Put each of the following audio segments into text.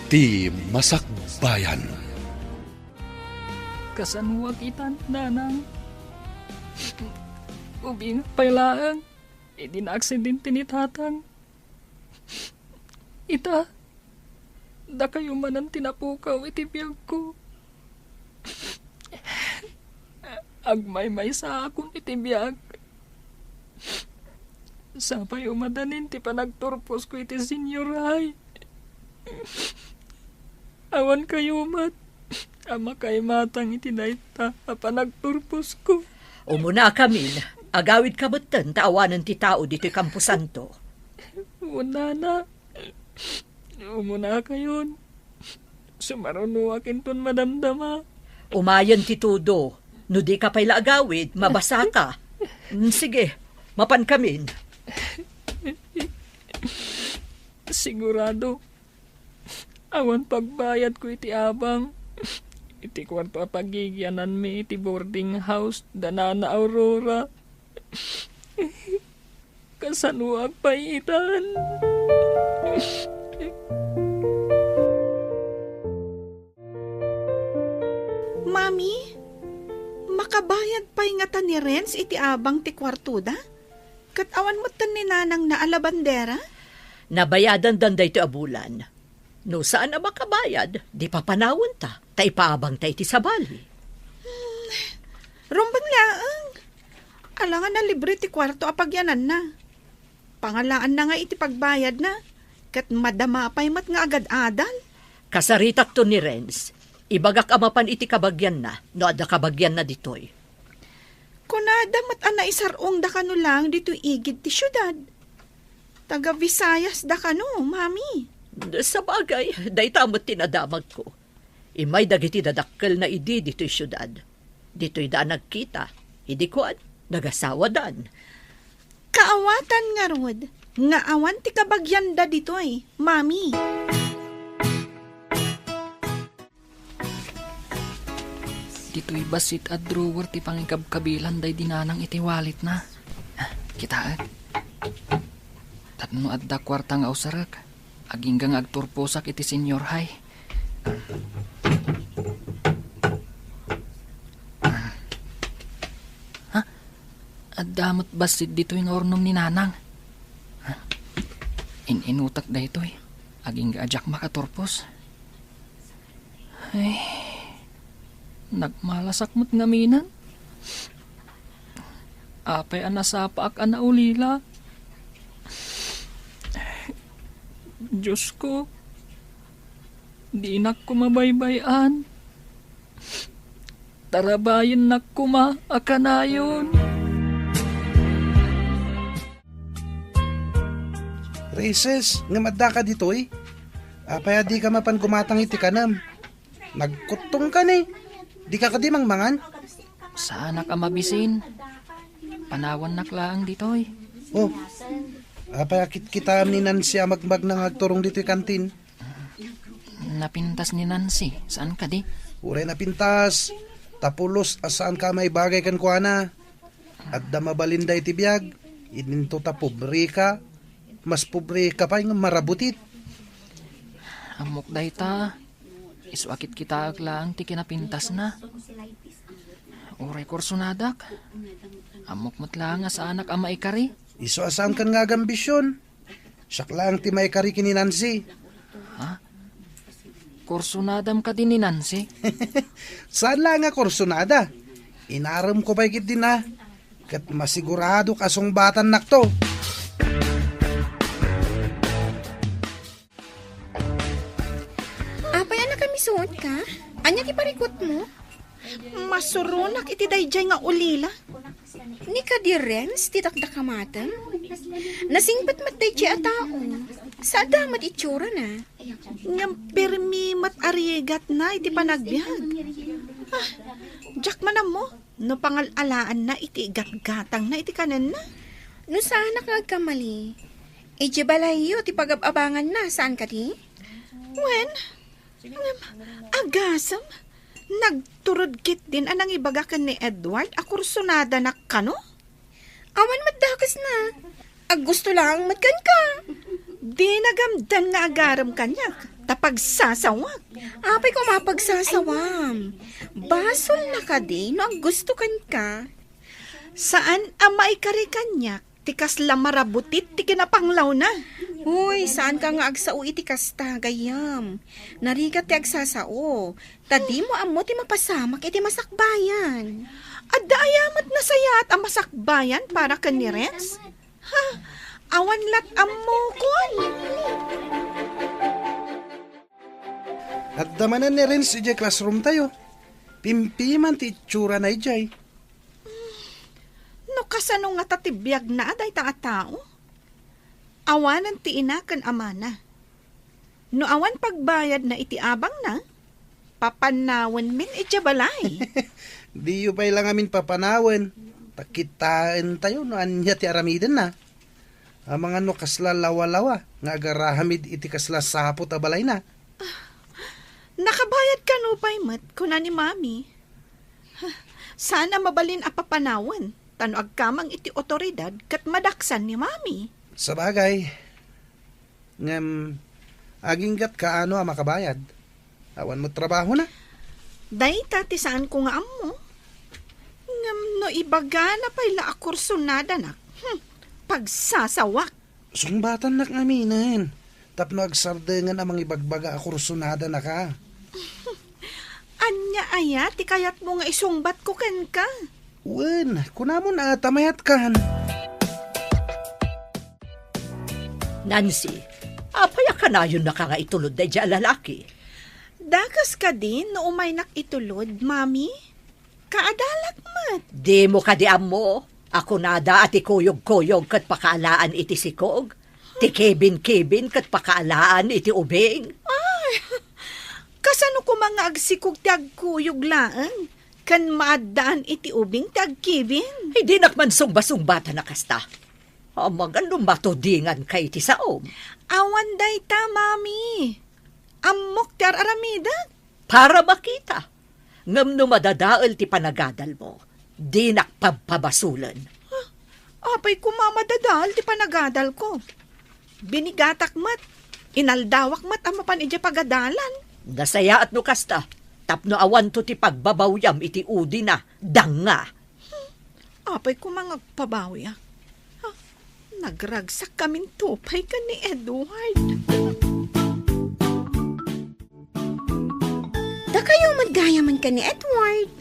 Iti Masakbayan. Kasanwa kita, nanang. Ubing pailaang, iti na aksidente ni tatang. Ita, da kayo man ang tinapukaw iti biyag ko. Agmay-may sa akong iti biyag. Sapay umadanin ti panagturpos ko iti senyoray. Awan kayo mat. Ama kay matang iti dayta panagturpos ko. Umuna kami, agawid kabutan taawanan ti tao dito'y Campo Santo. Unana, umuna kayon. Sumarunuakin ton madamdama. Umayan ti tudo, no di ka pa'y agawid, mabasa ka. Sige, mapan kamin. Sigurado, awan pagbayad ko iti abang. Iti kwarto pagigyanan mi iti boarding house danana Aurora. Kasanuag paitan. Mami, makabayad pa'y nga ta ni Renz iti abang ti kwartuda? Kat awan mo tan ni nanang na alabandera? Nabayadan danday ti abulan. No saan na makabayad, di pa panawon ta, tay paabang tay ti sabali. Rumbang laang. Alangan na libre ti kwarto apagyanan na. Pangalaan na nga iti pagbayad na. Kat madama pa'y mat nga agad-adal. Kasaritak to ni Renz, ibagak amapan iti kabagyan na, no ada kabagyan na ditoy. Kunada mat ana isarong da kano lang dito igid ti syudad. Taga Visayas da kano, mami. Sa bagay, day tamot tinadamag ko. Imay dagiti dadakkel na idi dito'y syudad. Dito'y daan nagkita, idi koan, nagasawa dan. Kaawatan nga rod, nga awan ti kabagyan da dito'y, mami. Dito'y basit at drawer ti pangikabkabilan day dinanang iti walit na. Kita Tatno at da kwartang ausarak. Aginggang agturposak iti senyor hay. At damot basit dito yung ornom ni nanang. Inutak da ito eh. Aging ajak makaturpos. Ay, nagmalasak mo't ngaminan. Apay anasapa ak anaulila. Diyos ko, di nak ko mabaybayan. Tarabayin nak ko akanayon. Races, nga madda ka dito eh. Apaya di ka mapan gumatang iti kanam. Nagkutong ka ni. Di ka kadimang mangan. Sana ka mabisin. Panawan nak lang dito eh. Oh, apaya kita ni Nancy magmag nang agturong dito kantin. Napintas ni Nancy. Saan ka di? Uray napintas. Tapulos asaan ka may bagay kan kuana. At da mabalinda iti biyag. Ininto ta pobre ka. Mas pobre ka pa yung marabutit. Amok day ta. Iswakit kita aglang ti kinapintas na. Uray korsunadak. Amok matlang sa anak ama ikari. Iso asaan kan nga gambisyon. Siyak lang ti may kari kini Nancy. Ha? Korsunadam ka din ni Nancy? Saan lang nga korsunada? Inaram ko pa ikit din na. Kat masigurado kasong batan nakto. Apay na kami suot ka? Anya ti parikot mo? Masurunak iti dayjay nga ulila. Ni ka di Renz, titakda kamatan? Nasingbat matay siya tao. Sa damat itsura na. Ngam permi mat ariegat na iti panagbiag. Jack manam mo, no pangalalaan na iti gatgatang na iti kanan na. No sana ka agkamali. Ije balayo ti pagababangan na, saan ka di? Wen, agasam, nagturod kit din anang ibagakan ni Edward, akursunada na kano? Awan maddakas na. Ag gusto lang matkan ka. Di nagamdan nga agaram kanyak. Tapag sasawag. Apay ko mapagsasawam. Basol na ka di, no ang gusto kan ka. Saan amay kari kanyak? Tikas lamarabutit, ti kinapanglaw na. Uy, saan ka nga agsao iti kasta, gayam? Narigat ti agsasao. Tadi mo amo ti mapasamak iti masakbayan. Adda ayamat na sayat ang masakbayan para kan ni Renz? Ha, awan lat ammo kon. At damanan ni Renz ijay classroom tayo. Pimpiman ti itsura na ijay. No kasano nga tatibiyag na aday ta tao? Awanan ti inakan amana. No awan pagbayad na iti abang na, papanawan min itya balay. Di yu pa'y lang amin papanawan. Takitaan tayo no anya ti aramiden na. Ang mga no kasla lawa-lawa, nga agarahamid iti kasla sapot abalay na. Nakabayad ka no pa'y mat, kuna ni mami. Sana mabalin a papanawan, tano agkamang iti otoridad kat madaksan ni mami. Sa bagay, aginggat ka ano ang makabayad. Awan mo trabaho na. Day tati saan ko nga amo. Ngam no ibaga na pa'y la akursunada na. Pagsasawak. Sungbatan nak aminin. Tapno agsardengan amang ibagbaga akursunada na ka. Anya aya, ti kayat mo nga isungbat ko ken ka. Wen, kunamon na tamayat kan. Nancy, apaya ka na yun na ka nga itulod na dyan lalaki. Dagas ka din no umay nak itulod, mami. Kaadalak mat. Di mo ka di amo. Ako nada at ikuyog-kuyog kat pakaalaan iti sikog. Ti kebin-kebin kat pakaalaan iti ubing. Kasano ko mga agsikog ti agkuyog laan? Kan maadaan iti ubing ti agkibin. Hindi nakman sungba-sungbata na kasta. Magandong matudingan kay iti saom. Awan day ta, mami. Amok ti aramida. Para makita. Ngam no madadaal ti panagadal mo. Di nakpabasulan. Apay kumamadadal ti panagadal ko. Binigatak mat. Inaldawak mat ang mapanidya pagadalan. Nasaya at no kasta. Tapno awan to ti pagbabawyam iti udi na. Danga. Apay kumangagpabawi. Nagragsak kaming tupay ka ni Edward. Da kayo maggayaman ka ni Edward.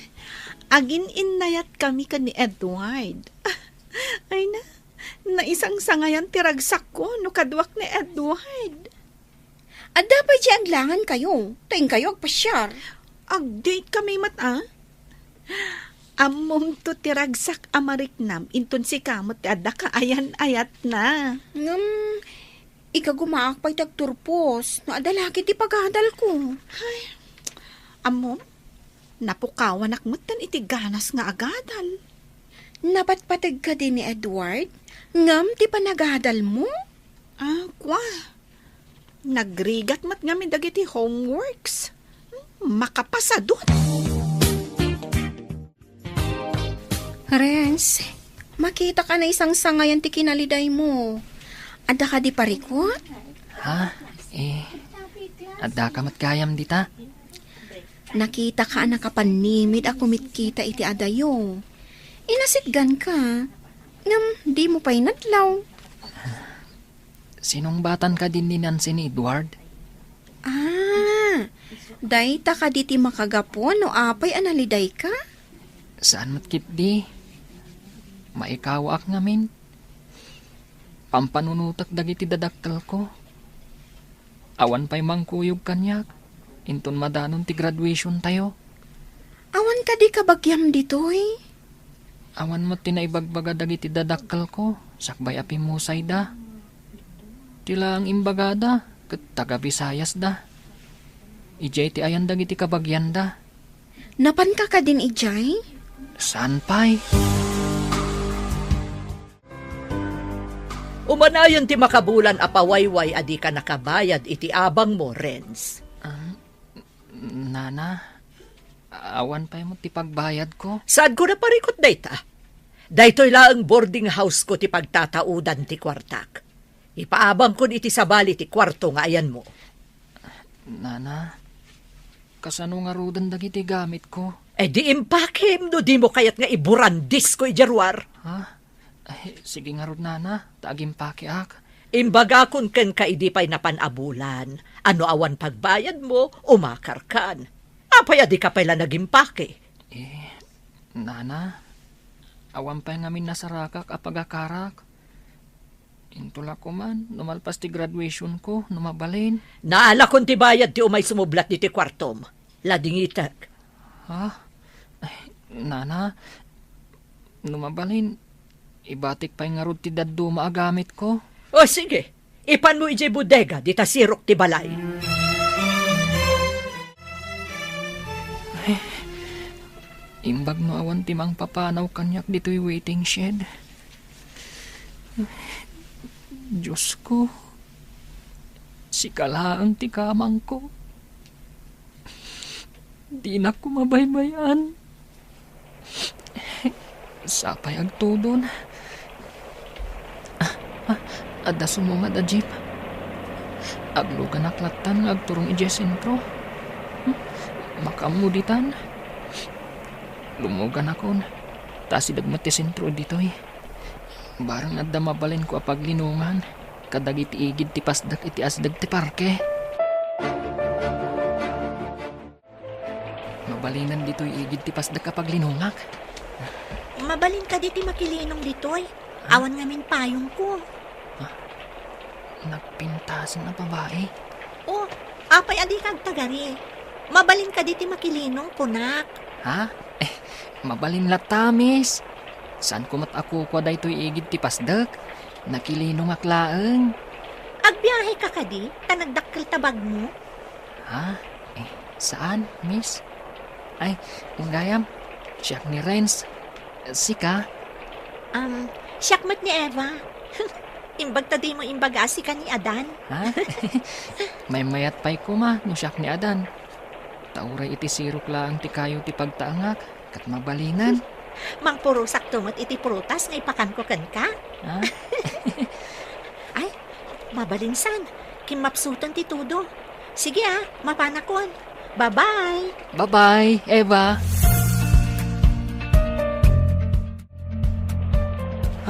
Agin inayat kami ka ni Edward. Ay na isang sangayan tiragsak ko no kadwak ni Edward. At dapat siya aglangan kayo. Taing kayo agpasyar. Ag-date kami mata. Amom to tiragsak amariknam inton si kamot ada ka ayan-ayat na. Ikagumaak pa'y tagturpos. No adalaki ti pagadal ko. Ay, amom, napukawan akmutan iti ganas nga agadal. Napatpatag ka din ni Edward? Ngam ti panagadal mo? Kwa. Nagrigat mat ngamin dagiti homeworks. Makapasa doon. Renz, makita ka na isang sangayan ti kinaliday mo. Ada ka di parikot? Ha? Adda ka matkayam dita? Nakita ka nakapanimid ako mitkita iti adayo. Inasitgan ka. Ngam, di mo pa'y natlaw. Sinong batan ka din ni Nancy ni Edward? Dayta ka di ti makagapon no apay analiday ka? Saan matkit di? Maikawak ngamin. Pampanunutak dagiti dadaktal ko. Awan pa'y mangkuyog kanyak. Inton madanon ti graduation tayo. Awan ka di kabagyam ditoy? Awan mo tinaibagbaga dagiti dadaktal ko. Sakbay api musay da. Tila ang imbagada. Kat taga Visayas da. Ijay ti ayan dagiti kabagyan da. Napan ka din ijay? Saan pa'y? Umanayon ti makabulan apawayway adi ka nakabayad iti abang mo, Renz. Nana, awan pa mo ti pagbayad ko. Saan ko na parikot dayta? Daytoy laang boarding house ko ti pagtataudan ti kwartak. Ipaabang ko iti sabali ti kwarto nga ayan mo. Nana, kasano nga rudan dagiti gamit ko? Di impakim no di mo kayat nga iburandis ko ijarwar. Ha? Sige nga rod, Nana. Tagim pakiak. Imbaga kun ken ka idi pay napanabulan. Ano awan pagbayad mo, umakar kan. Apay adi ka pala nagimpake. Nana, awan pa ngamin nasarakak apagakarak. Intula ko man, numalpas ti graduation ko, numabalin. Naala kon ti bayad ti umay sumublat di ti kwartom. Ladingitak. Ha? Nana, numabalin, ibatik pa nga rod ti daddo maagamit ko. O sige, ipan mo ije bodega di ta sirok ti balay. Imbag no awan timang papanaw kanyak dito'y waiting shed. Diyos ko, si kalaang ti kamang ko. Di na ko mabaybayan. Sapay agtudon. Adda sumungad a jeep. Aglugan aklatan agturong ije sentro. Makamuditan. Lumugan akon. Tasidag mati sentro dito'y. Barang adda mabalin ko apaglinungan. Kadag iti igid ti pasdak iti asdag ti parke. Mabalinan dito'y igid ti pasdak apaglinungak. Mabalin ka diti makilinong ditoy. Awan ngamin payong ko. Nagpintasan na babae. O, apay adi kag tagari. Mabalin ka diti makilinong punak. Ha? Mabalin latamis. Saan kumat ako kwa daytoy igid ti pasdak? Nakilinong aklaeng. Agbiyahe ka kadi, tanagdakkel tabag mo. Ha? Saan, miss? Ay, gayam. Siyak ni Renz. Sika? Siyakmat ni Eva. Imbag tadi mo imbagasi ka ni Adan. Ha? May mayat pa'y kuma no siyak ni Adan. Tauray iti sirok lang ti kayo ti pagtaangak. Kat mabalinan. Mang puro sakto mo't iti prutas nga ipakan ko kan ka. Ha? Ay, mabalinsan. Kimapsutan ti tudo. Sige mapanakon. Bye-bye. Bye-bye, Eva.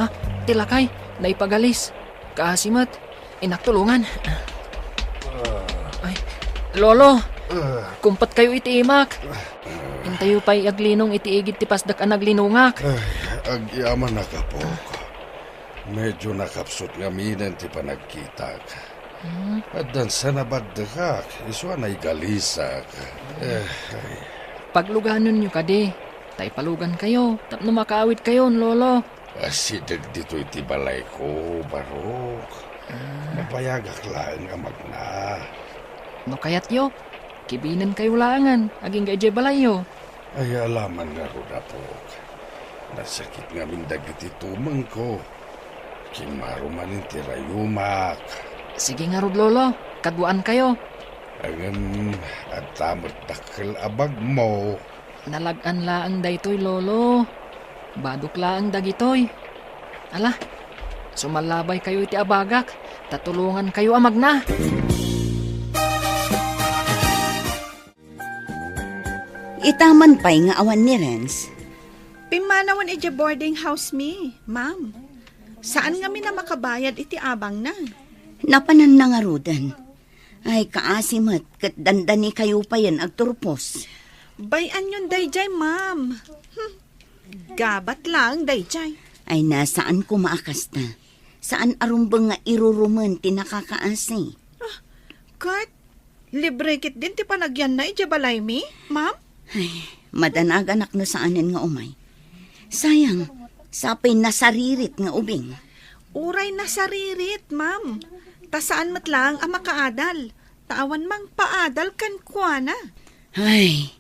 Ha? Tilakay, naipagalis. Kaasimat, inaktulungan. Ay, Lolo, kumpat kayo iti imak. Intayo pa'y aglinong iti igid ti pasdak ang naglinungak. Agyaman na ka po. Medyo nakapsot nga minen ti panagkitak. At dan sa nabagdakak, iswa na'y galisak. Pagluganon nyo kadi, tay palugan kayo, tapno makaawit kayo, Lolo. Asidag dito iti balay ko, Barok. Mapayagak lang nga magna. No kayat yo, kibinan kayo langan, aging gaje balayo. Ay alaman nga roda po. Nasakit nga mindag iti tumang ko. Kimaruman iti rayumak. Sige nga rod, Lolo, kaduan kayo. Angan at tamot dakil abag mo. Nalagan laang daytoy, Lolo. Badok laang dagitoy. Ala, sumalabay kayo iti abagak, tatulungan kayo amag na. Itaman pa'y nga awan ni Renz. Pimanawan iti boarding house mi, ma'am. Saan nga mi na makabayad iti abang na? Napanan na nga rudan. Ay kaasimat, kat dandani kayo pa yan agturpos. Bayan yun dayjay, ma'am. Gabat lang dayjay. Ay nasaan ko maakas na? Saan arumbang nga iruruman tinakakaasi? Kat, libre kit din ti panagyan na iti balay mi, ma'am? Ay, madanag anak no saanin nga umay. Sayang, sapay nasaririt nga ubing. Uray na saririt, ma'am. Ta saan matlang ang makaadal? Tawan mang paadal kan kuana. Ay,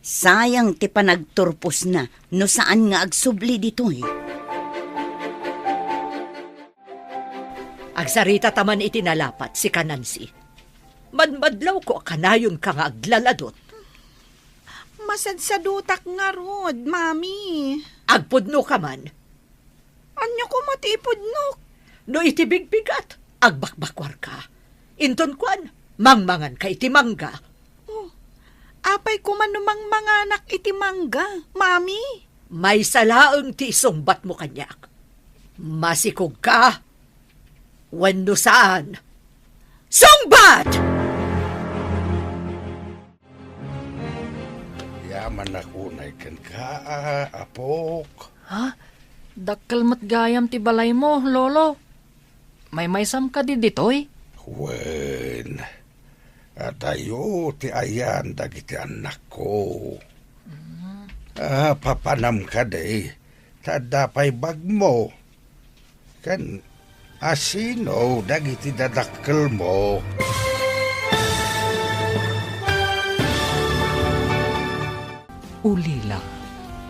sayang ti panagturpos na no saan nga agsubli ditoy. Agsarita taman itinalapat si Kanansi. Madmadlaw ko kanayon ka nga aglaladot. Masadsadutak nga rod, mami. Agpudno ka man. Anyo ko matipudnok? No itibigbigat. Agbakbakwar ka. Inton kwan, mangmangan ka iti mangga. Apay kumanumang mga anak iti mangga, mami. May salaang ti isumbat mo kanyak. Masikog ka. Wenno saan? Sumbat! Yaman ako na ikan ka, apok. Ha? Dakkel mat gayam ti balay mo, lolo. May maysam ka di ditoy? Wen, at ayo ti ayan dagiti anak ko. Papanam ka day, tadapay bag mo. Kan asino dagiti dadakkel mo. Ulila,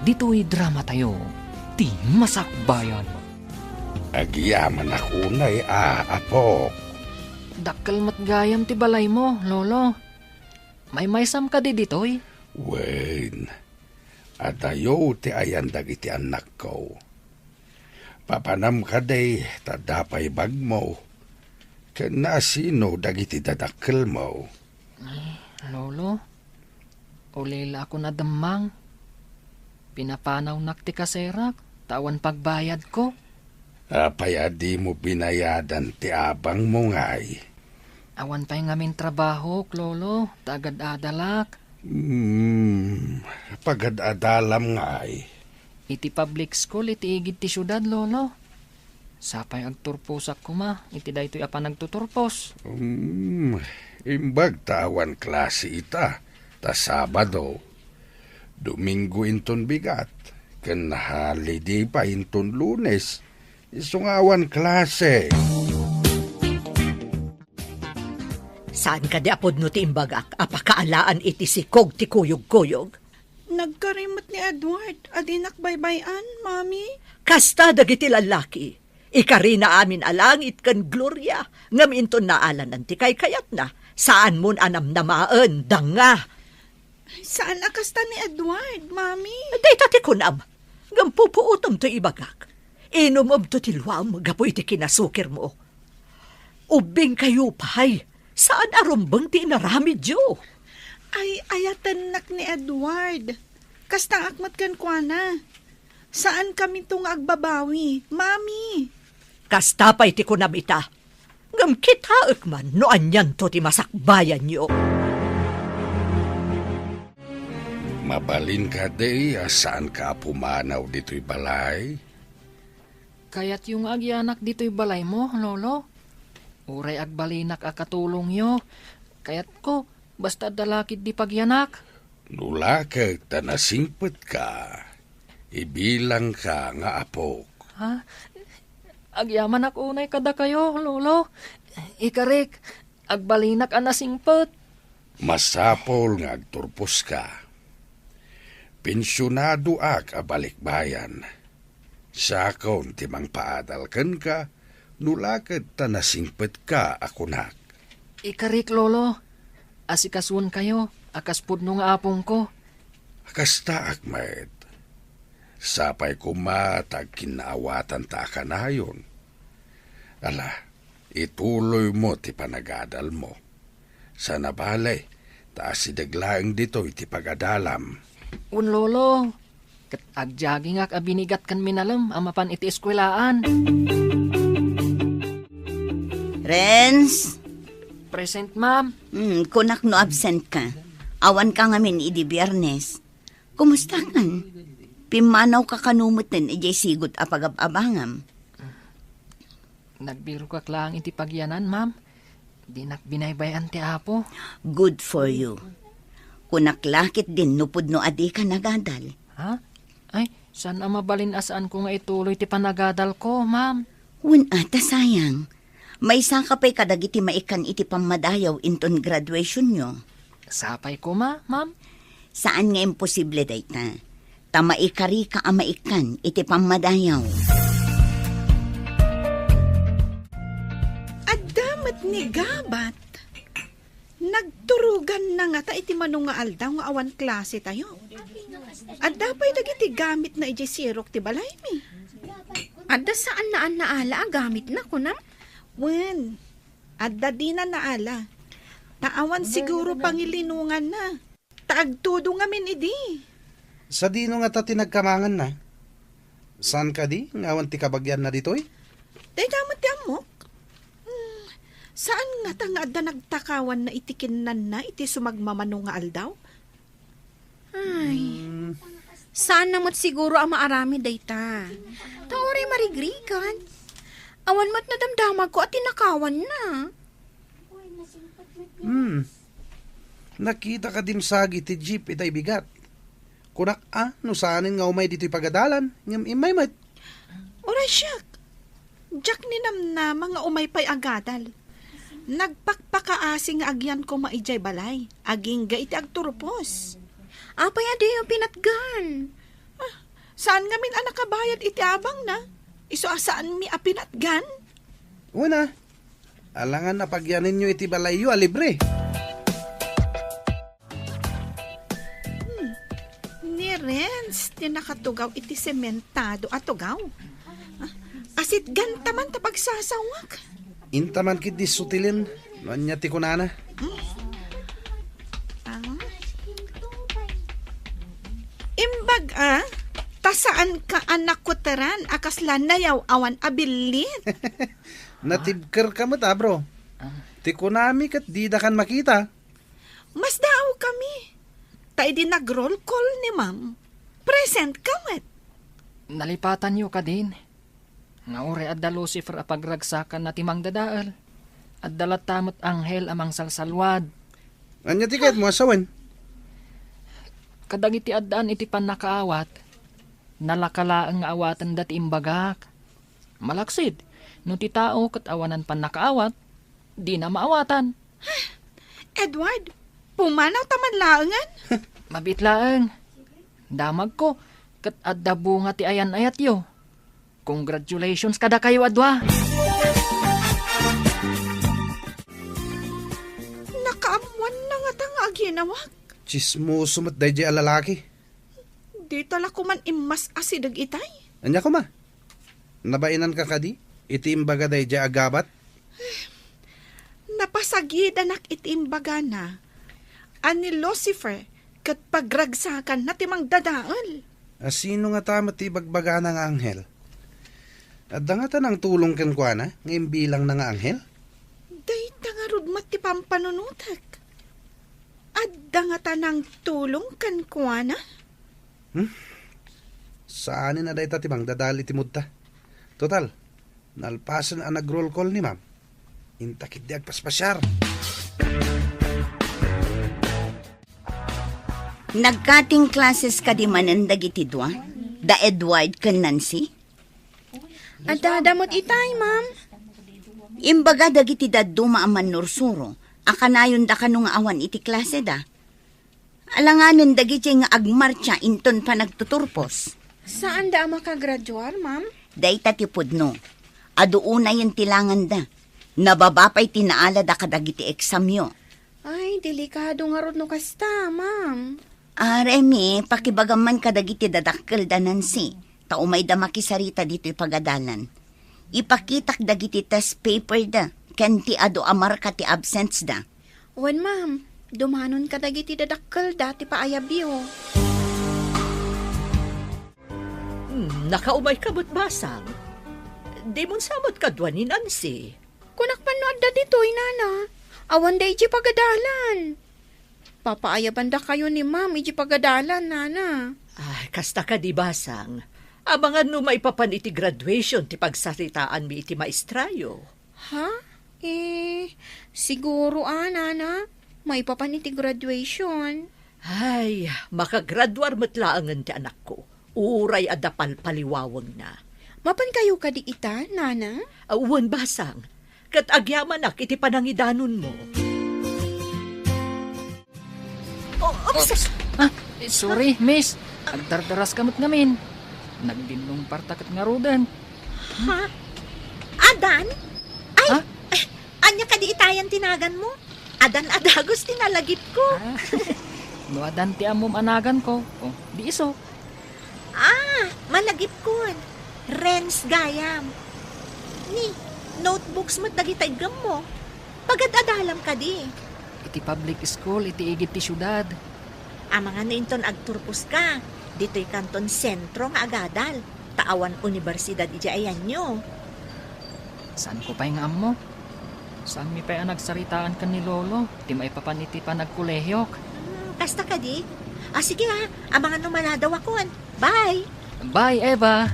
dito'y drama tayo, ti Masakbayan. Agyaman ako na'y apok. Dakkel mat gayam ti balay mo, lolo. May maysam ka di ditoy? Wen, at ayo ti ayan dagiti anak ko. Papanam ka day, tadapay bag mo. Kan asino dagiti dadakkel mo. Lolo, ulila ako na damang. Pinapanaw nak ti kaserak, tawan pagbayad ko. Payadi mo binayadan ti abang mo ngay. Awan pa'y ngamin trabaho, lolo, tagad adalak. Pagad-adalam ngay. Iti public school, iti igid ti syudad, lolo. Sapay agturposak ko ma, iti daytoy apa nagtuturpos. Imbag tawan klase ita, ta Sabado. Domingo inton bigat, ken holiday pa inton Lunes. Isungawan klase. Saan ka di apod no ti imbagak? Apakaalaan iti sikog ti kuyog-kuyog? Nagkarimot ni Edward, adinak baybayan, mami. Kasta dagiti lalaki. Ikarina amin alangit kan Gloria. Ngam inton naalanan ti kay kayat na. Saan mon anam namaan, danga. Saan akasta ni Edward, mami? Dayta ti kunam. Ngam pupuutom to ibagak. Inumob to tilwam, gapoy ti kinasukir mo. Ubing kayo pahay, saan arumbang ti inaramid yo? Ay, ayatan nak ni Edward. Kasta akmat kan kuana. Saan kami itong agbabawi, mami? Kasta pa'y ti kunam ita. Ngam kita man, no anyan to ti masakbayan yo. Mabalin ka day, saan ka pumanaw dito'y balay? Kaya't yung agyanak dito'y balay mo, lolo. Uray agbalinak akatulong yo. Kaya't ko, basta dalakid di pagyanak. Nulakag tanasingpet ka. Ibilang ka nga apok. Ha? Agyaman ak unay kada kayo, lolo. Ikarik, agbalinak anasingpet. Masapol nga agturpos ka. Pensyonado ak abalikbayan. Sakon timang paadal ken ka, nulakad tanasingpet ka akunak. Ikarik, lolo. Asikasuan kayo, akas pudno nga apong ko. Kasta akmet. Sapay kumatag kinaawatan ta kanayon. Ala, ituloy mo ti panagadal mo. Sa nabalay, taas idaglaeng dito iti pagadalam. Un lolo, kat agjaging ak abinigat kan minalam, amapan iti eskwelaan. Renz, Present, ma'am. kunak no absent ka. Awan ka ngamin idi Biyernes. Kumusta kan? Pimanaw ka kanumot din ijay sigot apagababangam. Nagbiro ka lang iti pagyanan, ma'am. Di nak binaybayan ti apo. Good for you. Kunak lakit din nupod no adi ka nagadal. Ha? Ay, saan mabalin asaan ko nga ituloy ti panagadal ko, ma'am? Wun ata sayang. May isang kapay kadagiti maikan iti pamadayaw inton graduation nyo. Sapay ko, ma'am? Saan nga imposible dayta? Tamaikari ka amaikan iti pamadayaw. Adamat ni Gabat. Nagturugan na nga ta iti manong nga aldaw nga awan klase tayo. At dapay dagiti gamit na iti sirok ti balay mi. Adda saan naan naala ang gamit na kunam? Wen, adda di na naala. Taawan siguro pangilinungan na. Taagtudo nga min idi. Sa dino nga ta tinagkamangan na. Saan ka di? Ngawan ti kabagyan na ditoy? Day damot ti amok. Saan nga ta nga adda nagtakawan na itikinan na iti sumagmamano nga aldaw? Ay, saan namot siguro ang maarami dayta? Taoray marigrigan. Awan mat na damdamag ko at tinakawan na. Nakita ka dimsagi ti jeep itay bigat. Kunak no saanin nga umay dito'y pagadalan. Ngam imay mat. Oray siyak. Jack ni na mga umaypay agadal. Nagpakpakaasi nga agyan ko maijay balay. Aging ga iti agturupos. Apay adi yung pinatgan. Saan nga min anak kabayad iti abang na? Iso asaan mi apinatgan? Una, alangan na pagyanin nyo iti balayo alibre. Ni Renz, tinakatugaw iti sementado at tugaw. Asit gantaman ta pagsasawak. Intaman kit di sutilin. Nanya ti kunana. Imbag tasaan ka anak ko taran akasla nayaw awan abilit. Natibker ka mata bro. Ti kunami kat di da kan makita. Mas daaw kami. Tay di nag-roll call ni ma'am. Present ka met. Nalipatan niyo ka din. Nga ore adda Lucifer a pagragsakan na timang dadaal. At dalatamot anghel amang salsalwad. Anya ti kat mo asawan? Kadag iti addaan iti panakaawat. Nalakala ang awatan dati imbagak. Malaksid, no ti tao kat awanan panakaawat, di na maawatan. Edward, pumanaw taman laangan? Mabitlaang. Damag ko, kat adda bunga ti ayan ayat yo. Congratulations kada kayo adwa. Nakaamuan na nga tanga aginawag. Chismoso mat day jay alalaki. Di tala ko man imas asidag itay. Anya ko ma? Nabainan ka kadi? Iti imbaga day jay agabat? Napasagid anak itimbaga na. Ani Lucifer, kat pagragsakan na timang dadaal. Sino nga tama ti bagbaga ng anghel? At nga tanang tulong ken kwa na, ngayon bilang na nga anghel? Day tangarod mati pampanunutak. At nga tanang tulong kan kwa na? Saanin na day tatimang dadali timudta? Total, nalpasan ang nag-roll call ni ma'am. Intakit di agpaspasyar. Nagkating classes ka di manandag iti dwa? Da Edward kan Nancy? At dadamot itay, ma'am. Imbaga dagiti daddo maaman nursuro. Akanayon da kanong awan iti klase da. Alanganin dagiti nga agmarcha inton pa nagtuturpos. Saan da makagraduar, ma'am? Day tatipod no. Aduuna yung tilangan da. Nababapay tinaala da kadagiti eksamyo. Ay, delikado nga rod no kasta, ma'am. Remy, pakibagaman kadagiti dadakkel da Nancy. Taumay da makisarita dito ipagadalan. Ipakitak dagiti test paper da. Ken ti ado amarka ti absence da. Wan, ma'am. Dumanon ka dagiti dadakkel dati paayabyo. Nakaumay kabot basang. Di mon samot kadwa ni Nancy. Kunak panood da ditoy, nana. Awan da iji pagadalan. Papaayaban da kayo ni ma'am iji pagadalan, nana. Ay, kasta ka di basang. Abangan no maipapan iti graduation ti pagsaritaan mi iti maestrayo. Ha? Siguro, nana. May papaniti graduation. Ay, makagraduar matlaangan ti anak ko. Uray adapal paliwawang na. Mapan kayo ka di ita, nana? Uwan basang. Kat agyaman ak iti panangidanon mo. Sorry, miss. Agdardaras kamot ngamin. Nagdinong partakat nga rodan. Ha? Adan? Ay, Ha? anya ka di itayan tinagan mo? Adan adagos tinalagip ko. No adan ti amom anagan ko. Di iso. Malagip ko. Renz gayam. notebooks mo dagiti gam mo. Pagad-adalam ka di. Iti public school, iti igit ti syudad. Mga nainton agturpos ka. Dito'y kanton sentro nga agadal. Taawan universidad ija ayan nyo. Saan ko pa yung mo? Saan mi pa yung nagsaritaan ka ni Lolo? Di maipapaniti pa nagkolehyok. Kasta ka di. Sige ha, mga numaladaw akon. Bye! Bye, Eva!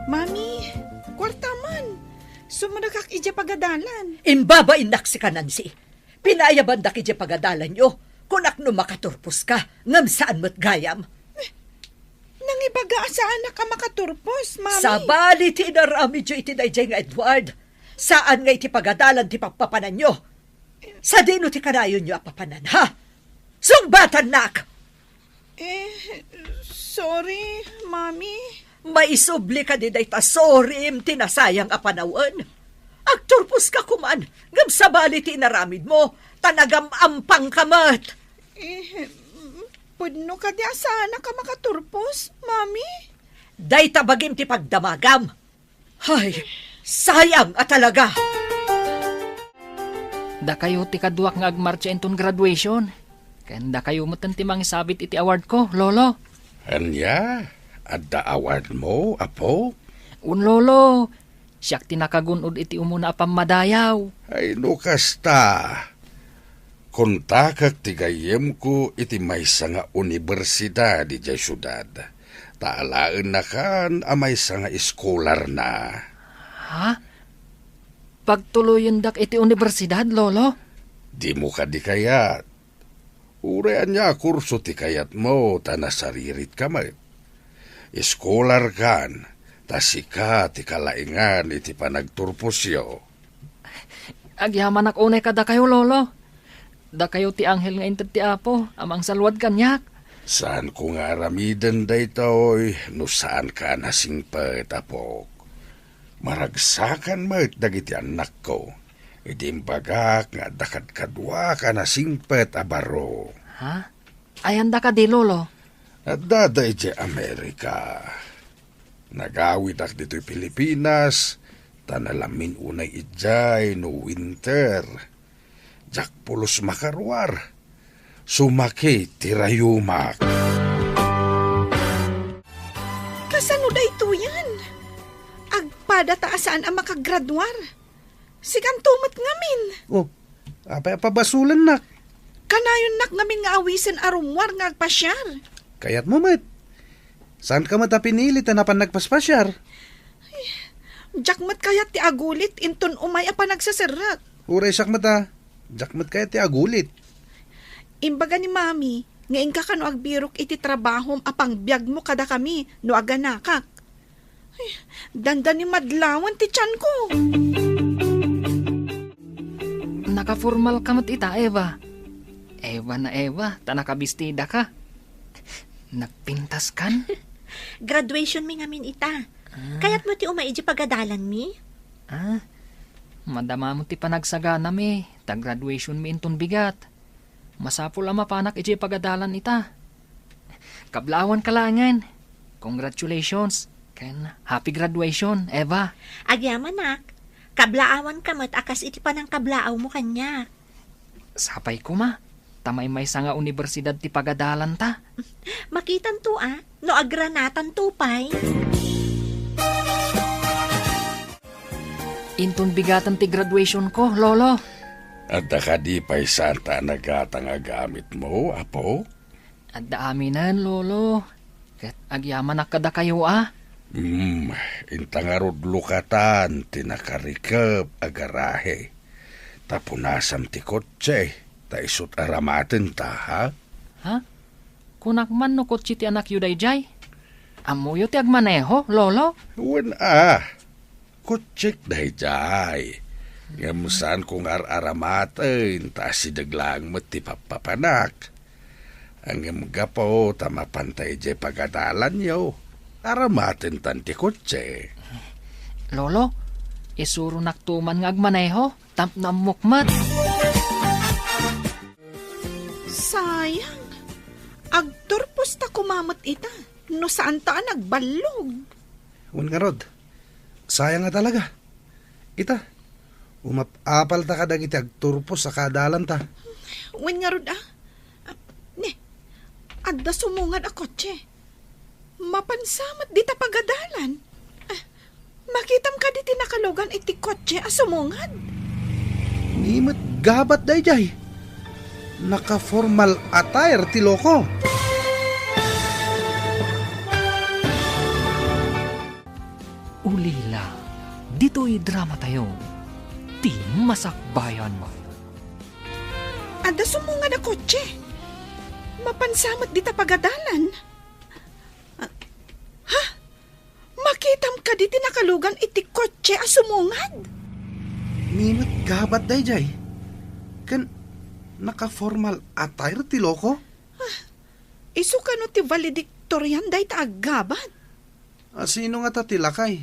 Mami, kwarta man. Sumunagak ija pagadalan. Imbabain nak si Kanansi. Pinayaban da kidya pagadalan nyo. Kunak no makaturpos ka, ngam saan mo't gayam. Nangibaga saan na ka makaturpos, mami? Sa bali ti inarami dyo iti dayjay nga Edward. Saan nga iti pagadalan ti pagpapanan nyo? Sa dino ti kanayon nyo apapanan, ha? Sungbatan nak! Sorry, mami. Maisubli ka di day ta sorry im tinasayang apanawan. Agturpos ka kuman, ngam sa bali ti inaramid mo, tanagam ampang kamat. Pudno ka di asana ka makaturpos, mami? Day tabagim ti pagdamagam. Hay, sayang at talaga. Da kayo ti kaduak nga agmarcha inton graduation. Kanda kayo mo ti mangisabit iti award ko, Lolo. Anya? Adda award mo, apo? Lolo, siyak tinakagunod iti umuna apam madayaw. Ay no kasta. Kontakak ti gayem ko iti maysa nga universidad di jay syudad. Taalaan na kan maysa nga iskolar na. Ha? Pagtuloyin dak iti universidad, Lolo? Di mo ka di kayat. Urean niya kurso ti kayat mo, tanasaririt ka may. Iskolar kan, tasika ti kalaingan iti panagturpusyo. Agyaman ak unay kada kayo, Lolo. Da kayo ti anghel nga inted ti apo, amang salwad kanyak. Saan ko nga aramidan day to'y, no saan ka nasingpet, apok. Maragsakan mo dagiti anak ko. Idimbagak nga dakat kadwa ka nasingpet abaro. Ha? Ayanda ka di, Lolo? At daday di Amerika. Nagawid ak dito'y Pilipinas, tanalamin unay ijay no winter. Jak pulos makarwar. Sumaki tirayumak. Kasano da ito yan? Agpada taasaan ang makagradwar. Sikan tumat ngamin. Oh, apay-apabasulan nak. Kanayon nak ngamin nga awisan arumwar nga agpasyar. Kayat mo, met. Saan ka mata pinilit na napan nagpaspasyar? Jakmat kayat ti agulit inton umay apa nagsasarak. Uray sak mata. Jakmat kayat ti agulit. Imbaga ni mami, ngayon ka no agbirok iti trabahom apang biyag mo kada kami no aganakak. Ay, danda ni madlawan ti tiyan ko. Nakaformal ka mat ita, Eva. Eva na Eva, tanakabistida ka. Nagpintas kan? Graduation mi ngamin ita. Kayat mo ti umaidya pagadalan mi? Madama mo ti panagsagana mi. Tag-graduation mi inton bigat. Masapul ang mapanak iti pagadalan ita. Kablawan kalangan. Congratulations. Ken happy graduation, Eva. Agyaman nak. Kablaawan ka mat akas iti pa ng kablaaw mo kanya. Sapay ko ma. Tamay may nga universidad ti pagadalan ta. Makitan to no agranatan to pay. Inton bigatan ti graduation ko, Lolo. At nakadi pa'y santa nagatang agamit mo, apo? At daaminan, Lolo. Ket agyaman nakada kayo Intangarod lukatan, tinakarikap agarahe. Tapunasam ti kotse. Taisot aramaten ta, ha? Ha? Kunak man no kotsi ti anak yu dayjay? Amuyo ti agmaneho, Lolo? Wan kotsik dayjay. Ngamusan kong aramaten, ta sidaglang mo ti papapanak. Ang gapo tamapantay jay pagadalan yo. Aramaten tan ti kotse. Lolo, isuro naktuman nga agmaneho, tamp na mukmat. Sayang. Agturpos ta kumamot ita. No saan ta nagbalog. Wan nga rod. sayang nga talaga. Ita, umapapal ta ka dagiti agturpos sa kadalan ta. Wen nga rod ne, adda sumungad a kotse. Mapansamat di ta pagadalan. Makitam ka di tinakalugan iti kotse a sumungad. Nimot gabat dayjay. Naka-formal attire ti loko. Ulila, dito'y drama tayo. Ti masakbayan mo. Adda sumungad a kotse. Mapansamat di ta pagadalan. Ha? Makitam ka di tinakalugan iti kotse a sumungad. Nimot gabat dayjay. Kan naka-formal attire ti loko? Isu ka no ti valedictorian day ta agabat. Sino nga ta tilakay?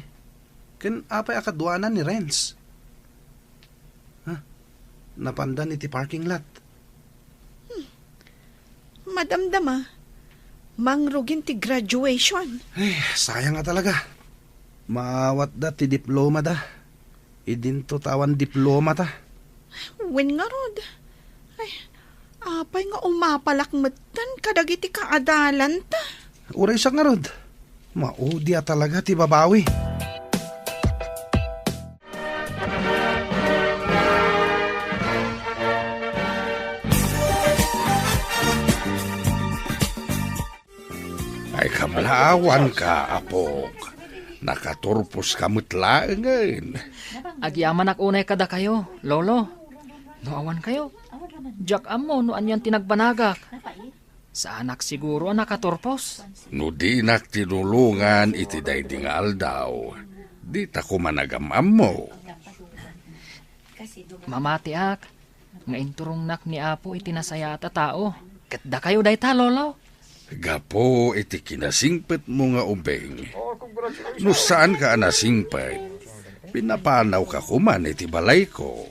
Kan apay akadwanan ni Renz. Napandan iti parking lot. Madamdama, mangrugin ti graduation. Sayang nga talaga. Maawat da ti diploma da. Idinto tawan diploma ta. Wen nga rod. Ay, apay nga umapalakmatan kadagiti kaadalan ta. Uray siya nga rod. Maudya talaga ti babawi. Ay kablawan ka, apok. Nakaturpos kamot laengen. Agyaman ak unay kada kayo, lolo. Noawan kayo. Jak amo no anyan tinagbanagak. Sa anak siguro nakaturpos. No di nak tinulungan iti dayding aldaw. Di ta ko managamam mo. Mamati ak. Nga inturong nak ni Apo itinasaya ta tao. Katda kayo day ta, lolo. Gapo iti kinasingpet mo nga ubeng. No saan ka nasingpet? Pinapanaw ka kuman iti balay ko.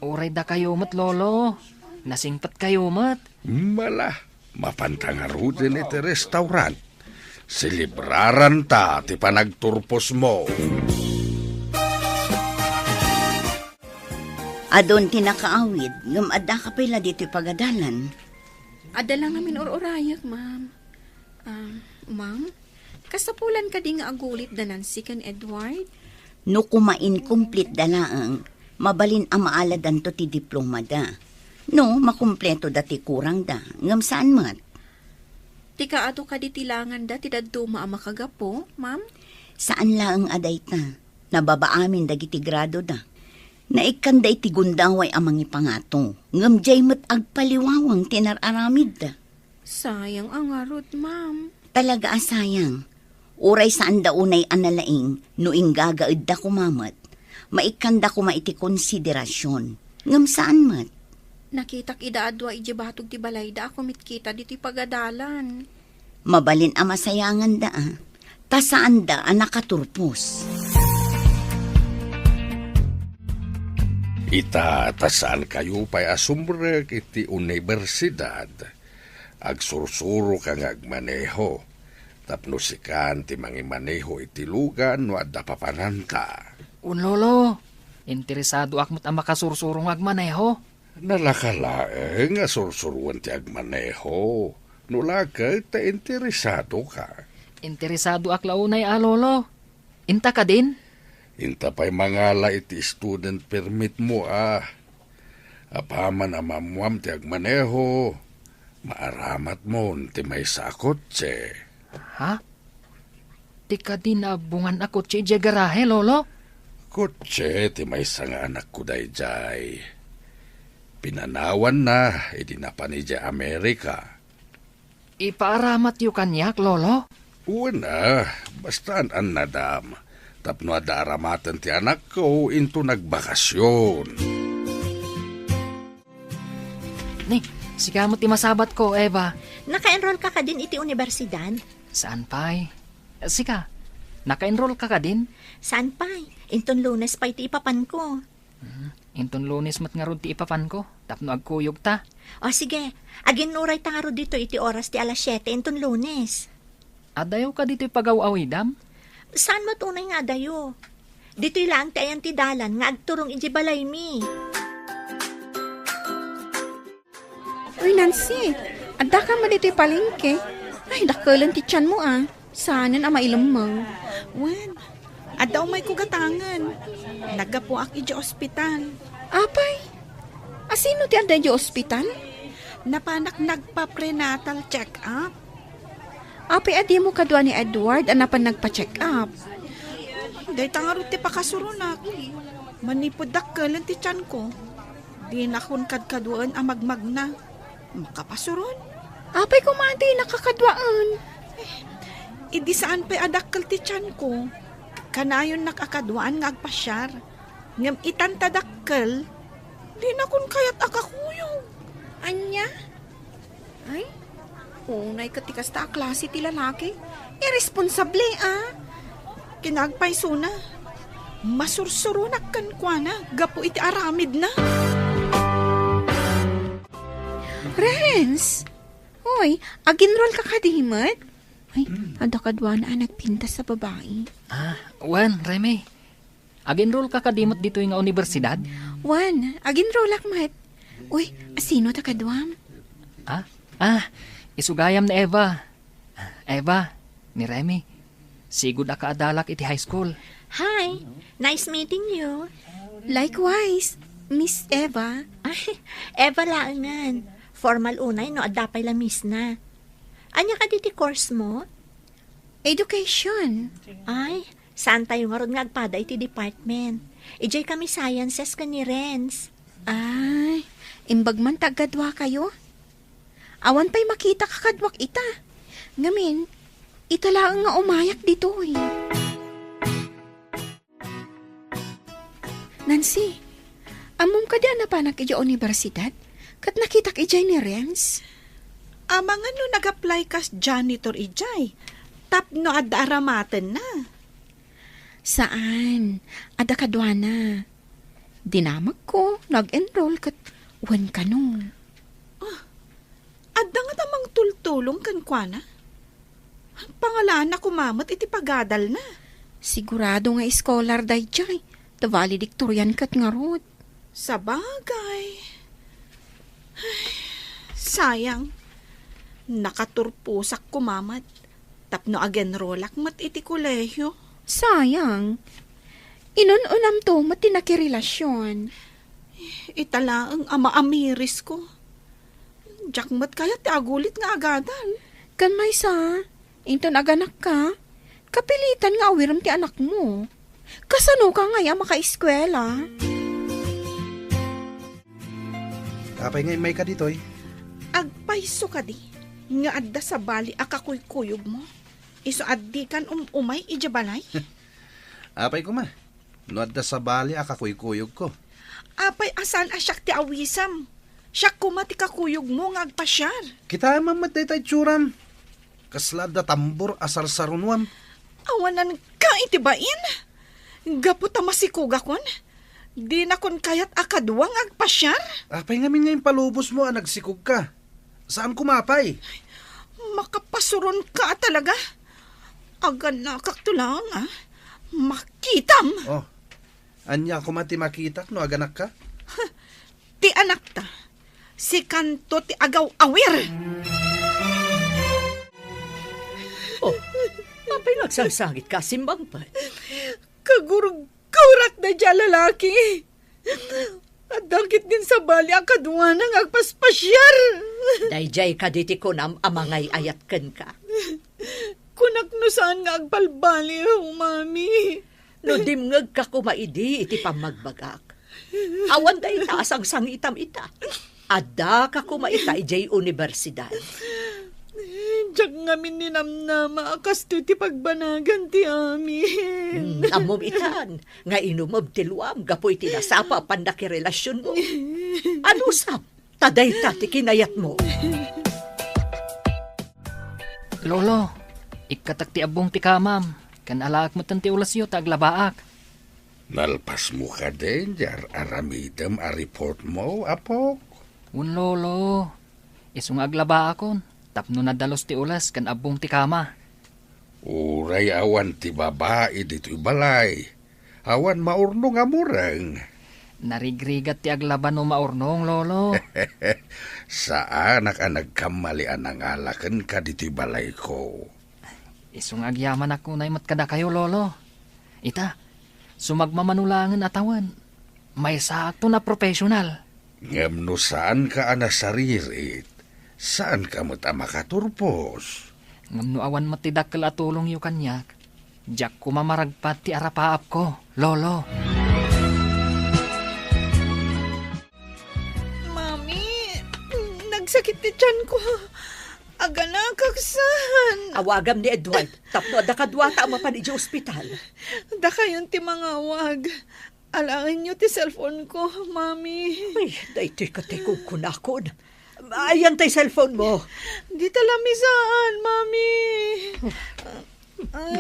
Uray da kayo mat, lolo. Nasingpat kayo mat. Mala, mapantangaro din iti restaurant. Silibraran ta ti panagturpos mo. Adon tinakaawid, ngam adda ka pala dito'y pagadalan. Ada lang namin or-orayak, ma'am. Ma'am, kasapulan ka di nga agulit danan si Ken Edward? No kumain complete dalaang, mabalin ang maaladan to ti diploma da. No, makumpleto dati kurang da. Ngam saan mat? Tika ato ka di tilangan da, tidadto maamakagapo, ma'am? Saan laang aday ta? Nababaamin dagiti grado da. Naikanda iti gundaway amang ipangato. Ngam jay mat agpaliwawang tinararamid da. Sayang ang arot, ma'am. Talaga asayang. Uray saan da unay analaing, no inggagaid da kumamat. Maikanda ko maiti konsiderasyon. Ngam saan mat? Nakitak idaadwa ijibatog ti balay da ako mitkita dito'y pagadalan. Mabalin ang masayangan da tasaan da ang nakaturpos. Ita tasaan kayo pa'y asumbrek iti universidad. Agsursuro kang agmaneho. Tapno sikan ti mangimaneho iti lugan no adda papananta. Lolo, interesado akmat ang makasursurong agmaneho. Nalakalaeng asursuruan ti agmaneho. No lagay ta interesado ka. Interesado ak launay lolo. Inta ka din? Inta pa'y mangala iti student permit mo Apaman amamuam ti agmaneho. Maaramat mo ti may sakot Ha? Di ka din bungan ako ti garahe, lolo? Kotse ti may nga anak ko dayjay. Pinanawan na, idinapanidya Amerika. Ipaaramat yu kanyak, lolo? Una, bastaan an nadam. Tapno ada aramatan ti anak ko into nagbakasyon. Ni, sika mo ti masabat ko, Eva. Naka-enroll ka din iti universidad? Saan pa'y? Sika, naka-enroll ka din? Saan pa'y? Inton Lunes pa iti ipapan ko. Inton Lunes mat nga ron ti ipapan ko. Tapno agkuyog ta. O sige, agin nuray ta nga ro dito iti oras ti alas 7 inton Lunes. Adayo ka dito pagaw-awidam? Saan matunay nga dayo? Dito'y lang tayo ti dalan nga agturong iji balay mi. Uy, Nancy, adda ka mo dito'y palengke. Ay, dakalan ti tiyan mo Sana na mailamang. Wen, adaw may kugatangan. Nagapo ak iji ospital. Apay, asino ti adda di ospital? Napanak nagpa-prenatal check-up. Apay, adi mo kadwa ni Edward, anapan nagpa-check up. Day tangarot ti pakasurunak. Manipod dakkelan ti tiyan ko. Di nakon kadkaduan amagmag na. Makapasuron. Apay, kumati, nakakadwaan. Idi saan pa'y adakkel ti tiyan ko. Kanayon nakakadwaan nga agpasyar. Ngam itantadakkel, di nakon kayat akakuyong. Anya? Ay, unay katikas ta klase ti lalaki. Irresponsable, Kinagpay suna. Masursurunak kan kwa na. Gapo iti aramid na. Renz! Hoy, aginroll ka kadimot? Ay, ada kadwa na nagpinta sa babae. Wan, Remy. Aginroll ka kadimot dito nga universidad? Wan, aginroll akmat. Uy, asino ta kadwam? Isugayam ni Eva. Eva, ni Remy. Sigud ka adalak iti high school. Hi, nice meeting you. Likewise, Miss Eva. Ay, Eva laangan. Formal unay no adapay lamis na. Anya ka diti course mo? Education. Ay, saan tayo nga ron nga agpada iti department? Ijay kami sciences ka ni Renz. Ay, imbag man tagadwa kayo. Awan pa'y makita kakadwak ita. Ngamin, ita lang nga umayak dito Nancy, amom ka na panak ija universidad? Kat nakitak ijay ni Renz? Amang ano nag-apply kas janitor ijay. Tapno adda aramaten na. Saan? Ada kadwa na. Dinamag ko, nag-enroll kat wan ka no. Adda nga tamang tultulong kan kwa na. Pangalan na kumamat iti pagadal na. Sigurado nga scholar day jay. Ta valedictorian kat nga rod. Sa bagay. Ay, sayang. Nakaturpusak kumamat. Tapno agenrolak mat iti kolehyo. Sayang. Inununam to mati nakirelasyon. Itala ang ama-amiris ko. Jakmat kaya ti agulit nga agadal. Kan may sa, into naganak ka, kapilitan nga awiram ti anak mo. Kasano ka nga maka-eskwela? Apay ngay may ka ditoy. Agpaiso ka di. Nga adda sa bali akakuy-kuyog mo. Iso addi kan umay ijabalay. Apay ko ma. No adda sa bali akakuy-kuyog ko. Apay asan asyak ti awisam. Siyak kumati kakuyog mo nga agpasyar. Kita mamatay tayo tsuram. Kasla da tambor asar sarunwam. Awanan ka itibain. Gaputa masikuga kon. Di na kon kayat akadwang agpasyar. Apay ngamin ngayon palubos mo nagsikog ka. Saan kumapay? Makapasuron ka talaga. Agan na kaktulang Makitam. Oh, anya kumati makita no aganak ka? Ti anak ta. Si kanto ti agaw awir. Oh, mapay nagsasangit ka, simbang pa. Kagurag-gurak na dyan lalaki. At dagit din sa bali ang kadwa ng agpaspasyar. Dayjay ka diti ko nam amangay ayatken ka. Kunak no saan nga agbalbali, mami. No dimngag ka kumaidi iti pamagbagak. Awan da ita asang sangitam ita. Ada ka kumaita ijay universidad. Diyak ngamin ni namnama akas to ti pagbanagan ti amin. Amom itan, nga inumob ti luam, gapoy ti nasapa pandaki relasyon mo. Ano sap? Taday ti kinayat mo. Lolo, ikatak ti abong ti kamam. Kan alaak mo tanti ulasyo taglabaak. Nalpas mo ka din, jar aramidem a report mo, apo. Un lolo, isung aglaba akon. Tapno na dalos ti ulas kan abong ti kama. Uray awan ti babae dito'y balay. Awan maurno nga murang. Narigrigat ti aglaban no maurnong, lolo. Saan ka nagkamalian ang alakan ka dito'y balay ko? Isong agyaman ako na kada kayo, lolo. Ita, sumagmamanulangan atawan. May sakto na profesional. Ngam no saan ka anasaririt? Saan ka mo ta makaturpos? Ngam no awan matidakkel atulong yu kanyak. Diyak ko mamaragpat ti arapaap ko, lolo. Mami, nagsakit ti tiyan ko. Aga na kaksan. Awagam ni Edward, tapno da kadwata ang mapanidyo ospital. Da kayon ti mga awag. Alangin niyo ti cellphone ko, Mami. Ay, daytoy ka tayo kunakon. Ayan tayo cellphone mo. Di talamisaan, Mami.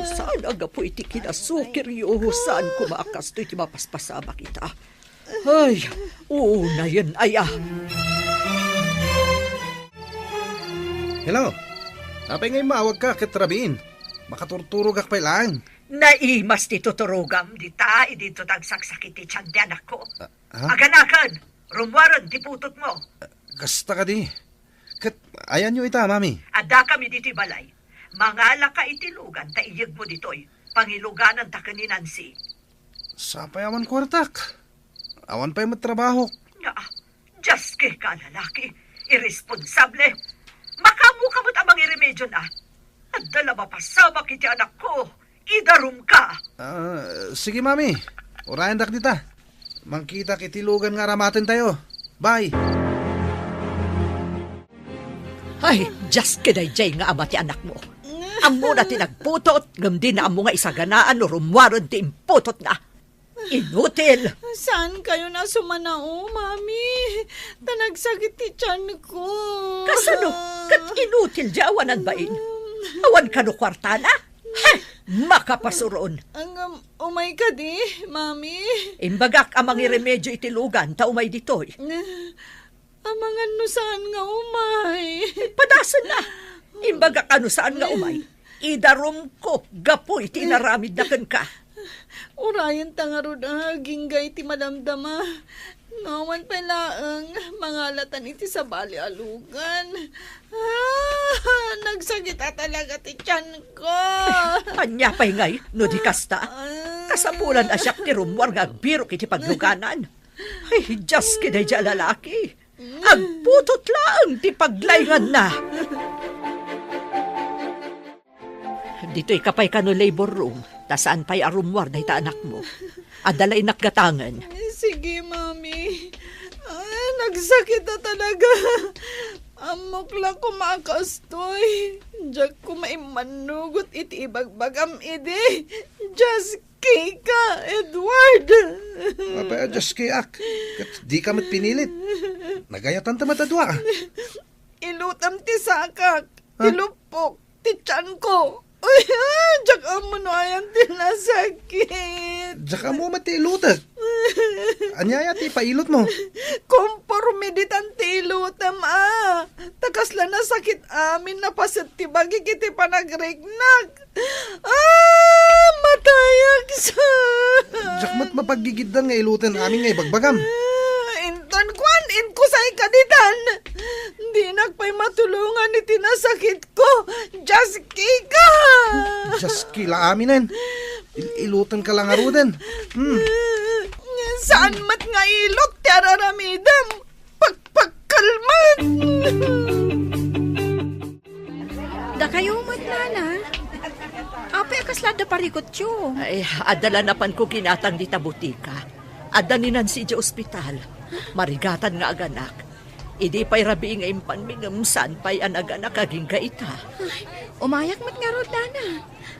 Saan aga po iti kinasukir yu? Saan kumakas to iti mapaspasama kita? Ay, una yan, aya. Hello. Apay ngay maawag ka katrabiin. Makaturturog ak pay lang. Naimas ti tuturugam, dita, idito tagsaksakit ti tiyan di anak ko. Ha? Aganakan, rumwaran ti putot mo. Kasta ka di. Kat, ayan nyo ita, mami. Ada kami dito'y balay. Mangala ka itilugan, taiyag mo dito'y. Pangiluganan ta ni Nancy. Sapay awan kwartak. Awan pa'y matrabaho. Nga, just kay ka lalaki, irresponsable. Makamuka mo't amang iremedyo na. At dala mapasama kiti anak ko. Idarum ka. Sige, mami. Urayan dak dita. Mangkita kitilugan nga ramatin tayo. Bye. Ay, just kadayjay nga ama ti anak mo. Ang muna ti nagputot, ngam di na amo nga isaganaan o rumwaron ti imputot na. Inutil. Saan kayo na sumanao, Mami? Tanagsakit ti tiyan ko. Kasano, kat inutil di awanan bain. Awan ka no kwartana? Makapasuron. Umay ka di, Mami. Imbagak amang iremedyo itilugan, ta umay ditoy. Amangan no saan nga umay. Padasan na. Imbagak ano saan nga umay. Idarum ko, gapoy, tinaramid na kan ka. Urayan tangarod ginggay ti madamdama. Nawan palaang mangalatan iti sa bali alugan. Nagsagit talaga ti tiyan ko. Anya pa'y ngay, no di kasta. Kasapulan asyak ti rumwar nga biro kiti pagluganan. Ay, just kiday dya lalaki. Agputot lang ti paglaygan na. Dito'y kapay ka no labor room. Ta saan pa'y arumwar dahi ta anak mo. Adalay nakgatangan. Sige, Mami. Nagsakit na talaga. Amok lang kumakastoy. Diyak ko maimanugot iti ibagbagam ide. Just ka, Edward. Apay, just kayak. Kat di ka mat pinilit. Nagayatan ta matadwa. Ilutam ti sakak. Ilupok ti tiyan ko. Uy, diyak amo no ayang tinasakit. Diyak mo matilutak. Anyaya ti pailot mo. Kompormiditan ti ilutam Takasla na sakit amin na pasit ti bagi kiti panagregnak. Matayag sa. Diyak mat mapagigiddan nga ilutan amin nga ibagbagam. Inton kwan, inkusay kaditan. Di nagpay matulungan ni tinasakit ko. Just kika. Just kila aminen. Ilutan ka lang aruden. Saan mat nga ilot ti araramidam? Pagpagkalman. Da kayo mat nana. Apay akaslada parikot yo. Ay, adala napan ko kinatang di tabutika. Ada ni Nancy di ospital. Marigatan nga aganak. Idi pa'y rabi nga impan mingamsan pa'y anaganak aging ka ita. Umayak mat nga rod nana.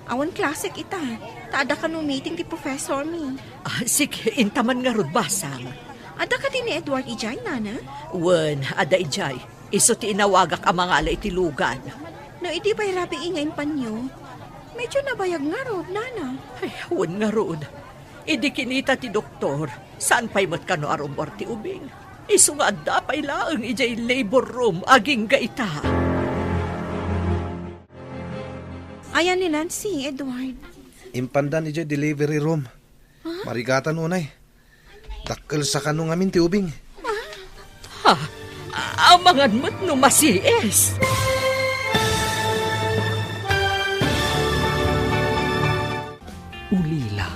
Awan klasik ita. Taada ka no meeting ti professor mi. Sige, intaman nga rod basang. Ada ka din ni Edward ijay nana? Wen, ada ijay. Iso ti inawagak ang mga alay tilugan. No, idi pa'y rabi nga impan nyo. Medyo nabayag nga rod nana. Ay, wen nga rod. Idi kinita ti doktor. Saan pa'y mat ka no arumbor ti ubing? Iso nga dapay laang ijay labor room aging gaita. Ayan ni Nancy, Edward. Impandan ijay delivery room. Marigatan unay. Dakkel sa kanong amin ti ubing. Amangan mo't no masies. Ulila,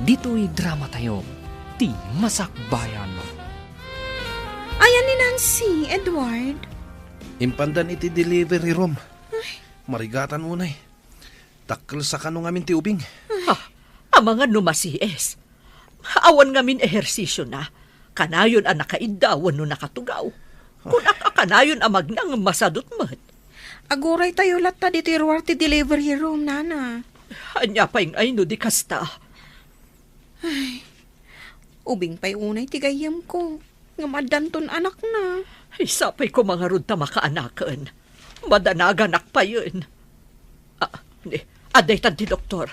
dito'y drama tayo, ti masakbayan mo. Ayan ni Nancy, Edward. Impandan iti delivery room. Marigatan unay. Dakkel sa kanong amin ti ubing. Amangan no masies. Awan ngamin ehersisyo na. Kanayon ang nakaidawan no nakatugaw. Kung kanayon ang magnang masadot mat. Aguray tayo lata dito yung ti delivery room, Nana. Anya pa yung ay no di kasta. Ubing pa'y unay tigayam ko. Nga madanton anak na. Isapay ko mga rod ta makaanakan. Madanaganak pa yun. Aday tanti doktor.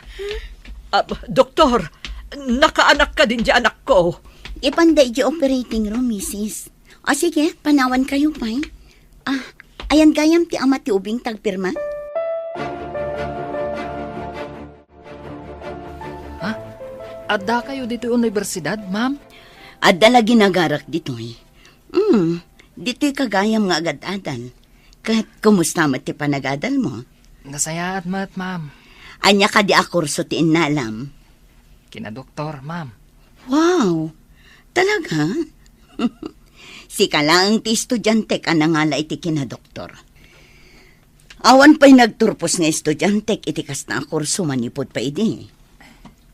Doktor, nakaanak ka din di anak ko. Ipanday di operating room, Mrs. O sige, panawan kayo pa. Ayan gayam ti ama ti ubing tagpirma. Adda kayo dito yung universidad, ma'am? Adala ginagarak dito'y. Dito'y kagayam nga agad-adal. Kahit kumusta mo ti panagadal mo? Nasayaat mat, ma'am. Anya ka di akurso ti inalam. Kina doktor, ma'am. Wow! Talaga? Si lang ti estudyante ka na nga la iti kinadoktor. Awan pa'y nagturpos nga estudyante iti kas na akurso manipod pa idi.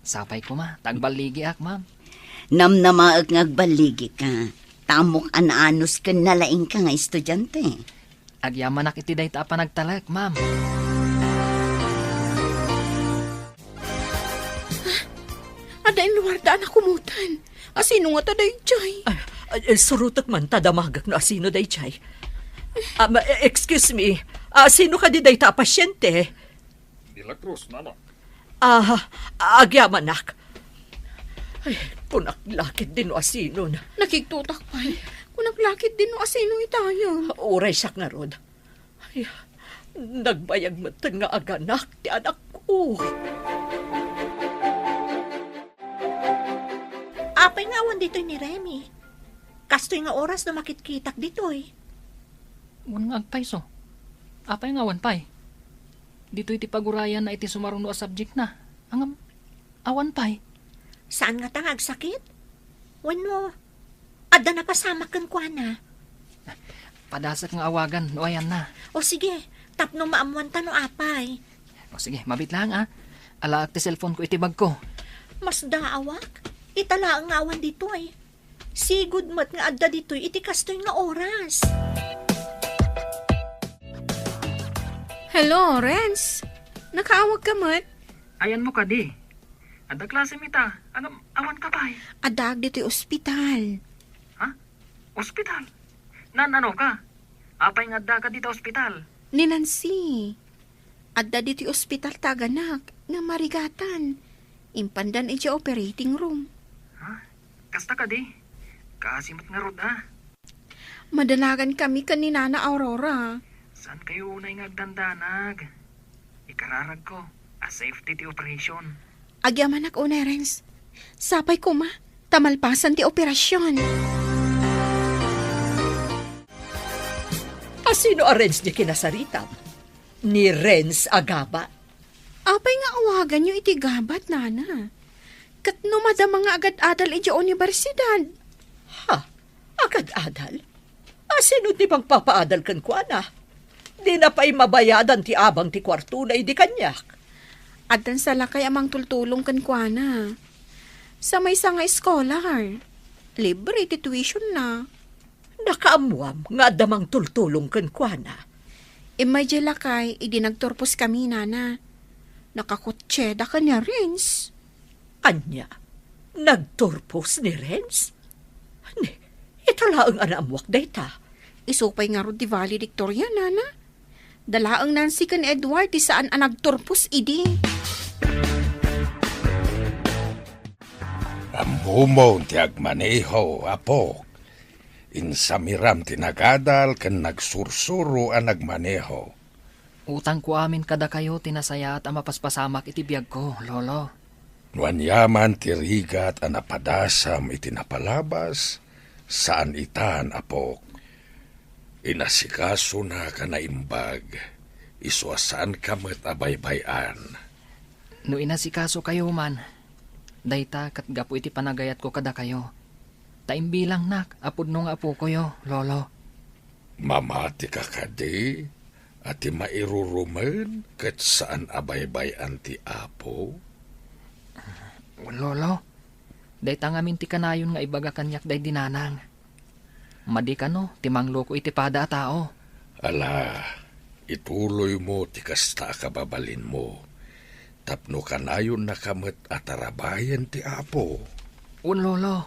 Sapay ko ma, tagbaligi ak, ma'am. Namnamaag ngagbaligi ka. Tamok anaanos ka nalaing ka nga estudyante. Agyaman ak iti day ta pa nagtalak, ma'am. Adain luwardaan ako mutan. Asino nga taday, Chay? Surutok man tadamagak no asino day chay. Excuse me, sino ka di day ta pasyente? Milagros, mama. Agyamanak. Ay, kunaklakit din no asino na. Nakigtutak pa. Kunaklakit din no asino itayon. Uray siya nga rod. Ay, nagbayag matan nga aganak ti anak ko. Apay nga awan dito ni Remy. Kastoy nga oras na makitkitak dito eh. Wan nga agpay so. Apay nga wan pay. Dito iti pagurayan na iti sumaruno a subject na. Ang awan pay. Saan nga tangag sakit? Wano, ada na pasama kan kwa na. Padasak nga awagan, no ayan na. O sige, tapno maamuan ta no apay. O sige, mabit lang Alaak ti cellphone ko iti bag ko. Mas daawak, itala ang awan dito eh. Sigud mat nga adda dito iti kastoy nga oras. Hello, Renz. Nakaawag ka mat? Ayan mo ka di. Ada klase mita. Awan ka pay. Adag dito yung ospital. Ha? Ospital? Ano ka? Apay nga adda ka dito ospital. Ni Nancy. Adda dito yung ospital taganak nga marigatan. Impandan iti operating room. Ha? Kasta ka di. Kaasimat nga rod Madanagan kami kanina na Aurora. Saan kayo unay nga agdandanag? Ikararag ko. A safety ti operation. Agyaman ak una, Renz. Sapay ko ma. Tamalpasan ti operasyon. Sino a Renz ni kinasaritam? Ni Renz Agaba? Apay nga awagan nyo iti gabat, Nana. Katno madama nga agad-adal iti universidad. Ha? Agad-adal? Sino ti pagpapaadal kan kwa na? Di na pa'y mabayadan ti abang ti kwarto na idi kanyak. Adan sa lakay amang tultulong kan kwa na. Sa may nga scholar. Libre ti tuition na. Nakaamuam nga damang tultulong kan kwa na. Imay di lakay, idi nagturpos kami, Nana. Nakakutseda ka niya, Renz. Anya, nagturpos ni Renz? Ito laang anamwak dayta. Isupay nga ro di valedictoria, Nana. Dalaang Nancy kan Edward, di saan ang nagturpos, idi. Ambumong ti agmaneho, apok. Insamiram ti nagadal ken nagsursuro ang nagmaneho. Utang ko amin kada kayo tinasaya at mapaspasamak iti biyag ko, lolo. Nuanyaman ti rigat a napadasam iti napalabas, saan itan apok. Inasikaso na ka na imbag, isuasan ka met abaybayan. No inasikaso kayo man, dayta kat gapo iti panagayat ko kada kayo. Taimbilang nak, apod nung apo ko yo, lolo. Mamati ka kadi, at mairurumen kat saan abaybayan ti apo. Lolo, dayta ngamin ti kanayon nga ibaga kanyak day dinanang. Madi ka no, timanglo ko iti pada tao. Ala, ituloy mo ti kasta kababalin mo. Tapno kanayon na kamet atarabayan ti apo. Lolo,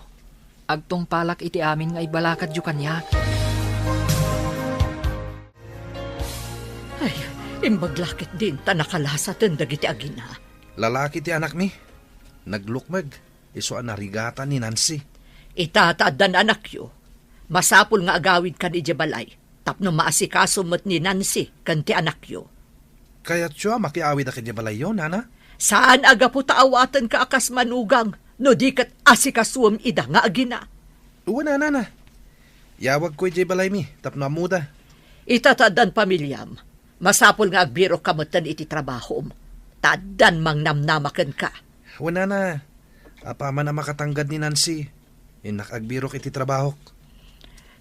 agtong palak iti amin nga ibalakad yu kanyak. Ay, imbaglakit din ta nakalasatan dagiti agina. Lalaki ti anak mi. Naglukmag. Iso ang narigatan ni Nancy. Itataadan anak yo. Masapul nga agawid kan ijabalay. Tapno maasikaso mo't ni Nancy kan ti anak yo. Kaya't siya makiawid na kanya balay yun, Nana? Saan aga po taawatan ka akas manugang no di kat asikasuam ida nga agina. Uwa na, Nana. Yawag ko ijay balay mi. Tapno amuda. Itataadan pamilyam. Masapul nga agbiro kamutan iti trabaho. Tadan mang namnamakan ka. Wala na. Apaman na makatanggad ni Nancy. Inakagbirok iti trabaho.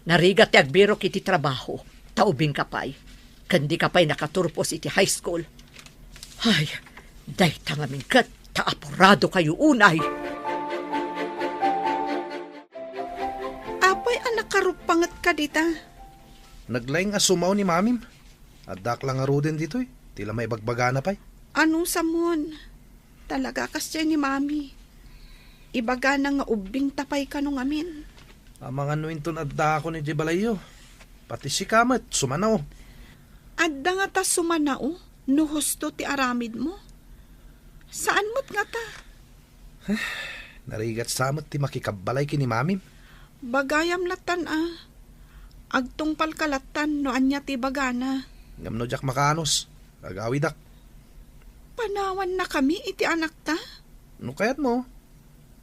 Narigat ti agbiro iti trabaho. Taubing kapay. Kandi kapay nakaturpos iti high school. Ay, day tangamin kat. Taapurado kayo unay. Apay anak karupangat ka dita. Naglaing asumaw ni Mamim. Adak lang aruden dito eh. Tila may bagbagana pa'y. Ano samon? Talaga kasya ni Mami. Ibaga na nga ubing tapay ka nung amin. Ang mga nuinton adda ako ni Jibalayo. Pati si Kamet, sumanaw. Adda nga ta sumanao, no husto ti aramid mo. Saan mo't nga ta? Narigat samot ti makikabalay kini Mamim. Bagayam latan Agtong palkalatan no anya ti bagana. Ngamno jak makanos. Agawidak. Panawan na kami iti anak ta. No kayat mo?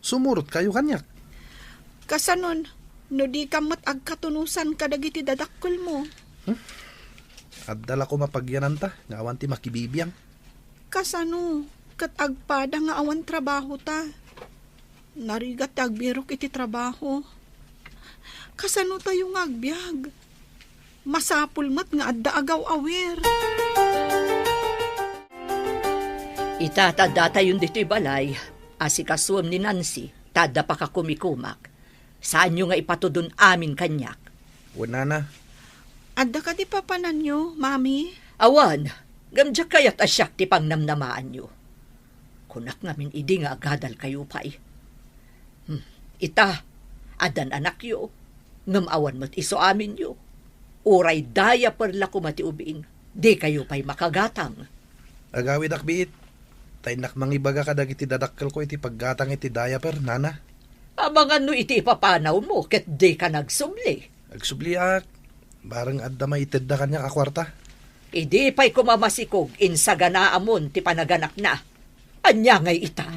Sumurot kayo kanyak. Kasanon, no di kamot agkatunusan kadagiti dadakkel mo. Addala ko mapagyanan ta. Ngawan ti makibibiyang. Kasano, kat agpada nga awan trabaho ta. Narigat agbirok iti trabaho. Kasano tayo nga agbyag? Masapul mat nga adda agaw awer. Itatada tayo dito'y balay. Asikasuam ni Nancy. Tada pa ka kumikumak. Saan nyo nga ipatudon amin kanyak? Wala na. Adda ka di papanan nyo, Mami? Awan, gamdyak kayat asyak ti pangnamnamaan nyo. Kunak ngamin idi nga agadal kayo pa'y. Ita, adan anak yo. Ngamawan mo't iso amin yo. Uray daya perla kumati ubing. Di kayo pa'y makagatang. Agawid akbiit. Tainak mangibaga kadag iti dadakkel ko iti paggatang iti diaper, Nana. Abangan no iti ipapanaw mo ket di ka nagsumli. Agsubliak. Barang adda maited da kanya kakwarta. Idi pa'y kumamasikog insagana amon ti panaganak na. Anya ngay ita.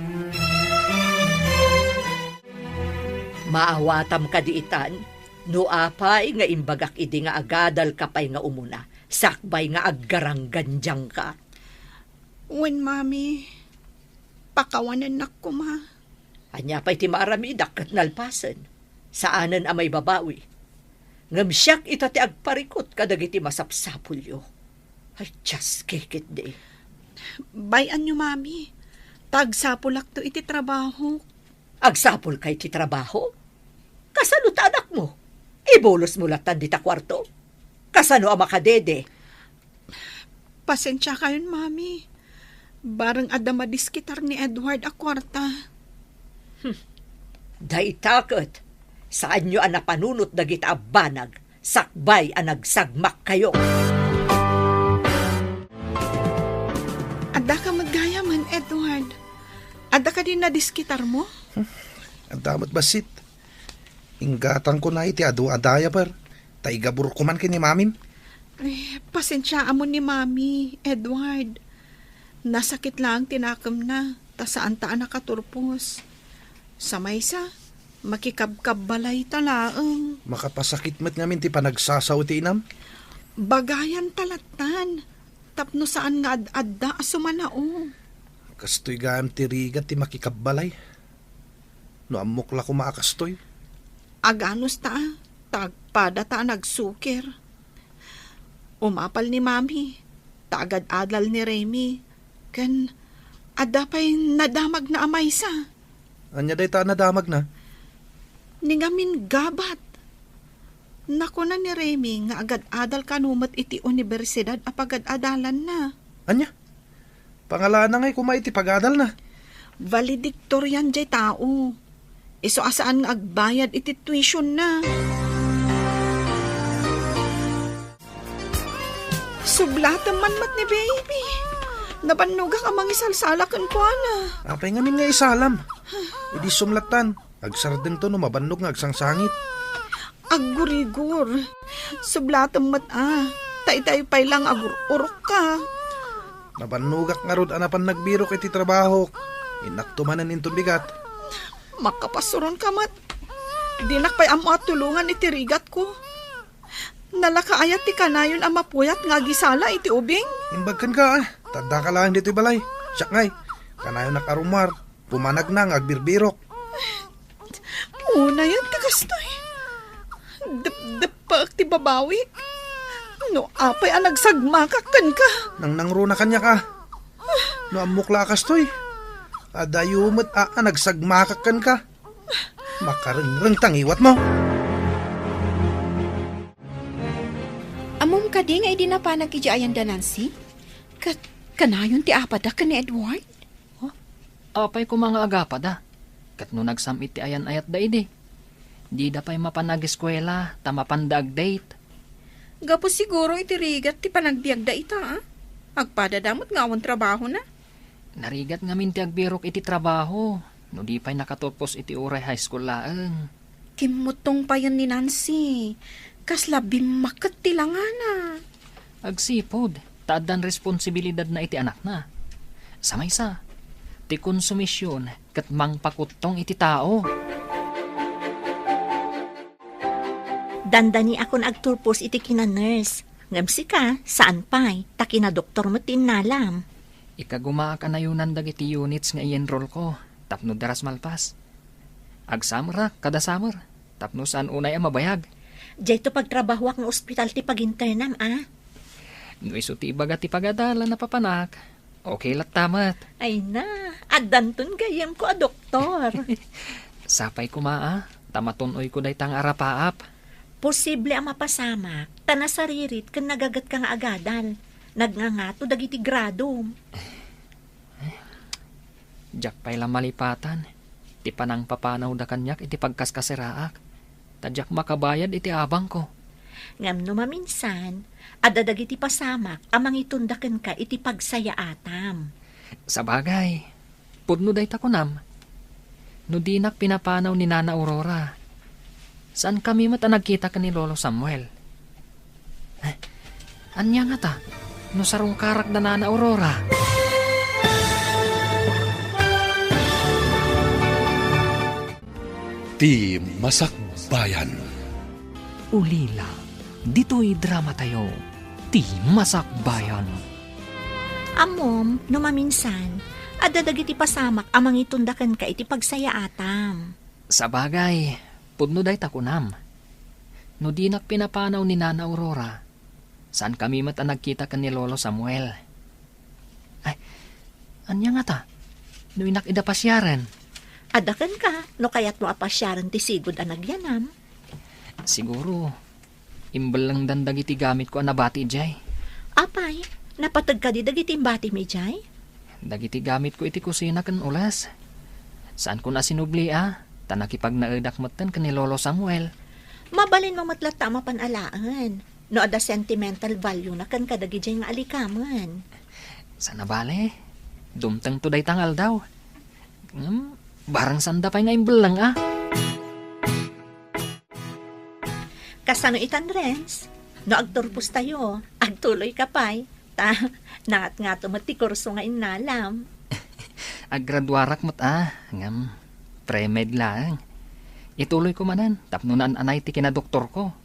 Maawatam ka di itan, no apay nga imbagak idi nga agadal kapay nga umuna. Sakbay nga aggarangganjang ka. Wen, Mami, pakawanan na ko, Ma. Anya pa'y ti maaramidak kat nalpasan. Saanan amay babawi. Ngamsyak ita ti agparikot kadagiti masapsapulyo. Ay, just kikit de. Bayan nyo, Mami. Tagsapulak to iti trabaho. Agsapul kay ti trabaho? Kasano ta anak mo? Ibolos mo latan di ta kwarto? Kasano ang makadede? Pasensya kayon, Mami. Barang ada madiskitar ni Edward a kwarta. Daitakot. Saan nyo ang napanunot na gita abanag? Sakbay ang nagsagmak kayo. Ada ka maggayaman, Edward. Ada ka din na diskitar mo? Ang damot basit. Inggatang ko na iti adaya per. Taigabur ko man kini Mamim. Ay, pasensya mo ni Mami, Edward. Nasakit lang tinakam na. Ta saan ta nakaturpos? Sa maysa, makikabkabbalay talaang. Makapasakit met ngamin ti panagsasaw ti inam. Bagayan talatan. Tapno saan nga ad-adda asumanao. Kastoy gam ti rigat ti makikabbalay. No amok la ko maakastoy. Aganos ta, tagpada ta nagsukir. Umapal ni Mami, tagad-adal ni Remy, kan adda pa'y nadamag na amaysa. Anya day ta nadamag na. Ningamin gabat. Naku na ni Remy nga agad-adal kanumat iti universidad apagad-adalan na. Anya? Pangalana nga'y kumay ti pagadal na. Valedictorian jay tao. Iso asaan nga agbayad iti tuition na. Sublatan man mat ni baby. Nabanuga ka mang isalsalakan ko na. Apay ngamin nga isalam. Idi sumlatan. Agsardeng to no mabanog nga agsangsangit. Agurigur. Sublatan mat Tay-tay pay lang agururok ka. Nabanugak nga rod anapan nagbirok iti trabaho. Inaktumanan into bigat. Makapasuron ka mat. Dinak pa'y amo at tulungan iti rigat ko. Nalakaayat ti kanayon ang mapuyat nga gisala iti ubing. Imbagkan ka Tadda ka lang dito balay. Siyak ngay. Kanayon nakarumar. Pumanag na nga agbirbirok. Una yan ti kastoy. Dap pa ti babawi. No apay ang nagsagmakakan ka. Nang nangruna kanya ka. No amukla kastoy. Adayumot nagsagmakakan ka. Makarengreng tangiwat mo. Amom ka di nga idinapanag iti ayan da Nancy? Kanayon ti apada ka ni Edward? Apay ko mga agapada. Kat no nagsamit ti ayan ayat da idi. Di da pa'y mapanag-eskwela, tamapandag date. Gapo siguro iti rigat ti panagbiag da ita, Agpadadamot nga awan trabaho na. Narigat nga min ti agbirok iti trabaho. No di pa'y nakatupos iti uray high school laeng. Kimutong pa yan ni Nancy. Kaslabim makat ti langana. Agsipod, taadan responsibilidad na iti anak na. Samaysa, ti konsumisyon kat mangpakutong iti tao. Dandani akon agturpos iti kina-nurse. Ngamsi ka, saan pa'y? Ta kina-doktor mo tinalam. Ikaguma ka na yunan dagiti units nga i-enroll ko. Tapno daras malpas. Ag-summer kada summer. Tapno saan unay ang mabayag. Diyay to pagtrabaho ang ospital ti pag-internam, No iso ti ibaga ti pagadala na papanak. Okay lat tamat. Ay na, adanton gayem ko doktor. Sapay kuma tamatunoy ko day tang arapaap. Posible ang mapasamak, tanasaririt kan nagagat ka nga agadal. Nagngangato dagiti grado. Diyak pa'y lang malipatan. Ti panang papanaw da kanyak iti pagkaskasiraak. Tadyak makabayad iti abang ko. Ngam no maminsan, adadag iti pasamak amang itundakan ka iti pagsaya atam. Sa bagay, pudno day takunam. No dinak pinapanaw ni Nana Aurora. Saan kami mata nagkita ka ni Lolo Samuel? Anya nga ta? No sarong karak na Nana Aurora. Ti Masakbayan. Ulila, dito'y drama tayo. Ti Masakbayan. Amom, no maminsan, adadag iti pasamak amang itundakan ka iti pagsaya atam. Sa bagay, pudno day takunam. No dinak pinapanaw ni Nana Aurora, saan kami mata nagkita ka ni Lolo Samuel? Ay, anya nga ta? No inak ida pasyaran. Adakan ka, no kaya't mo apasyaran ti sigod anagyanam. Siguro, imbal lang dandag iti gamit ko anabati jay. Apay, napatag ka di dagiti bati mi jay? Dagiti gamit ko iti kusina kan ulas. Saan ko na sinubli tanakipag naedak matan ka ni Lolo Samuel. Mabalin mo matlata mapanalaan. No ada sentimental value na kan kadagi jay nga alikaman. Sana bale, dumtang to day tangal daw. Barang sanda pa'y nga imbelang Kasano itan Renz? No agturpos tayo, agtuloy ka pa'y. Nangat nga tumati kurso nga inalam. Agradwarak mo't ngam pre-med lang. Ituloy ko manan, tapno na anay ti kinadoktor ko.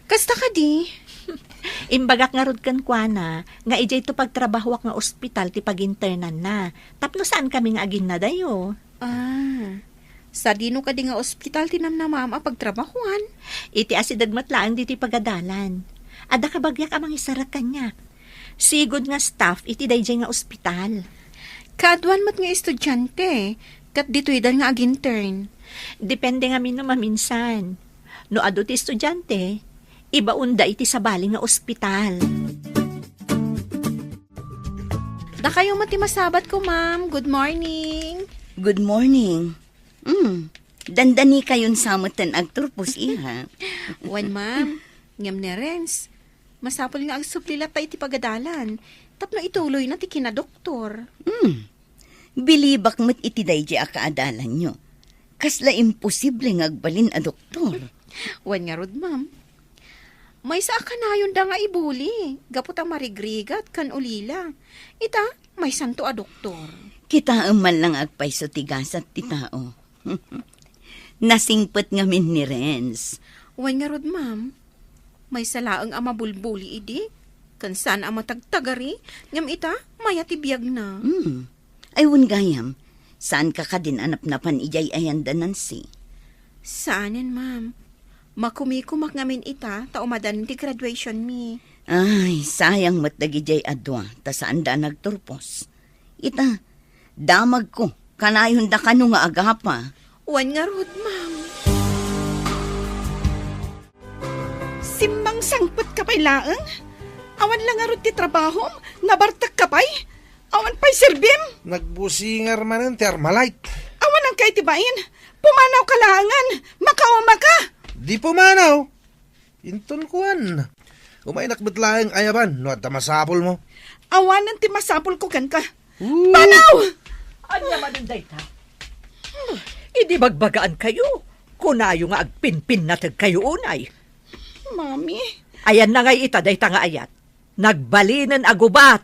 Kasta ka di? Imbagak nga rod kan kuana, nga ijay to pagtrabahwak nga ospital ti paginternan na. Tapno saan kami nga agin na dayo? Sa dino ka di nga ospital tinam na mama pagtrabahuan. Iti asidagmatlaan diti pagadalan. Ada ka bagyak amang isarak kanya. Sigod nga staff iti dayjay nga ospital. Kaadwan mat nga estudyante, kat dito'y dal nga agintern. Depende nga min no maminsan. No ado ti estudyante, ibaunda iti sabali nga ospital. Da kayo mati masabat ko, ma'am. Good morning. Good morning. Dandani kayon samutan agturpos iha. Wan, ma'am. Ngam ni Renz. Masapol nga agsuplilat tayo ti pagadalan. Tapno ituloy na ti kinadoktor. Bilibak mo't iti dayjay akaadalan nyo. Kasla imposible nga agbalin a doktor. Wan nga rod, ma'am. May sa akanayon da nga ibuli. Gapot ang marigrigat kan ulila. Ita, may santo a doktor. Kita man lang agpayso tigasat ti tao. Nasingpet nga min ni Renz. Wan nga rod, ma'am. May salaang ama bulbuli idi. Kan saan ama tagtagari. Ngam ita, maya tibiyag na. Ayun gayam, saan ka din anap-napan ijay ayandanan si? Saanin, ma'am? Makumikumak ngamin ita, taumadan ti graduation mi. Ay, sayang mo't dagijay adwa, ta saan da nagturpos. Ita, damag ko, kanayon da kano nga agapa. Wan nga rod, ma'am. Simbang sangput ka pa'y laeng? Awan lang nga rod ti trabahom, nabartak ka pa'y? Awan pa'y sirbim? Nagbusingar manan ti Armalite. Awan ang kay tibain, pumanaw ka laangan, makauma ka! Di pumanaw. Inton kuan. Umainak betlaeng ayaban, no at masapol mo. Awanan ti masapol ko kan ka. Panaw! Anya manunday ta? Idi bagbagaan kayo. Kunayo nga agpinpin natag kayo unay. Mami. Ayan na ngay ita, day ta nga ayat. Nagbalinan agubat.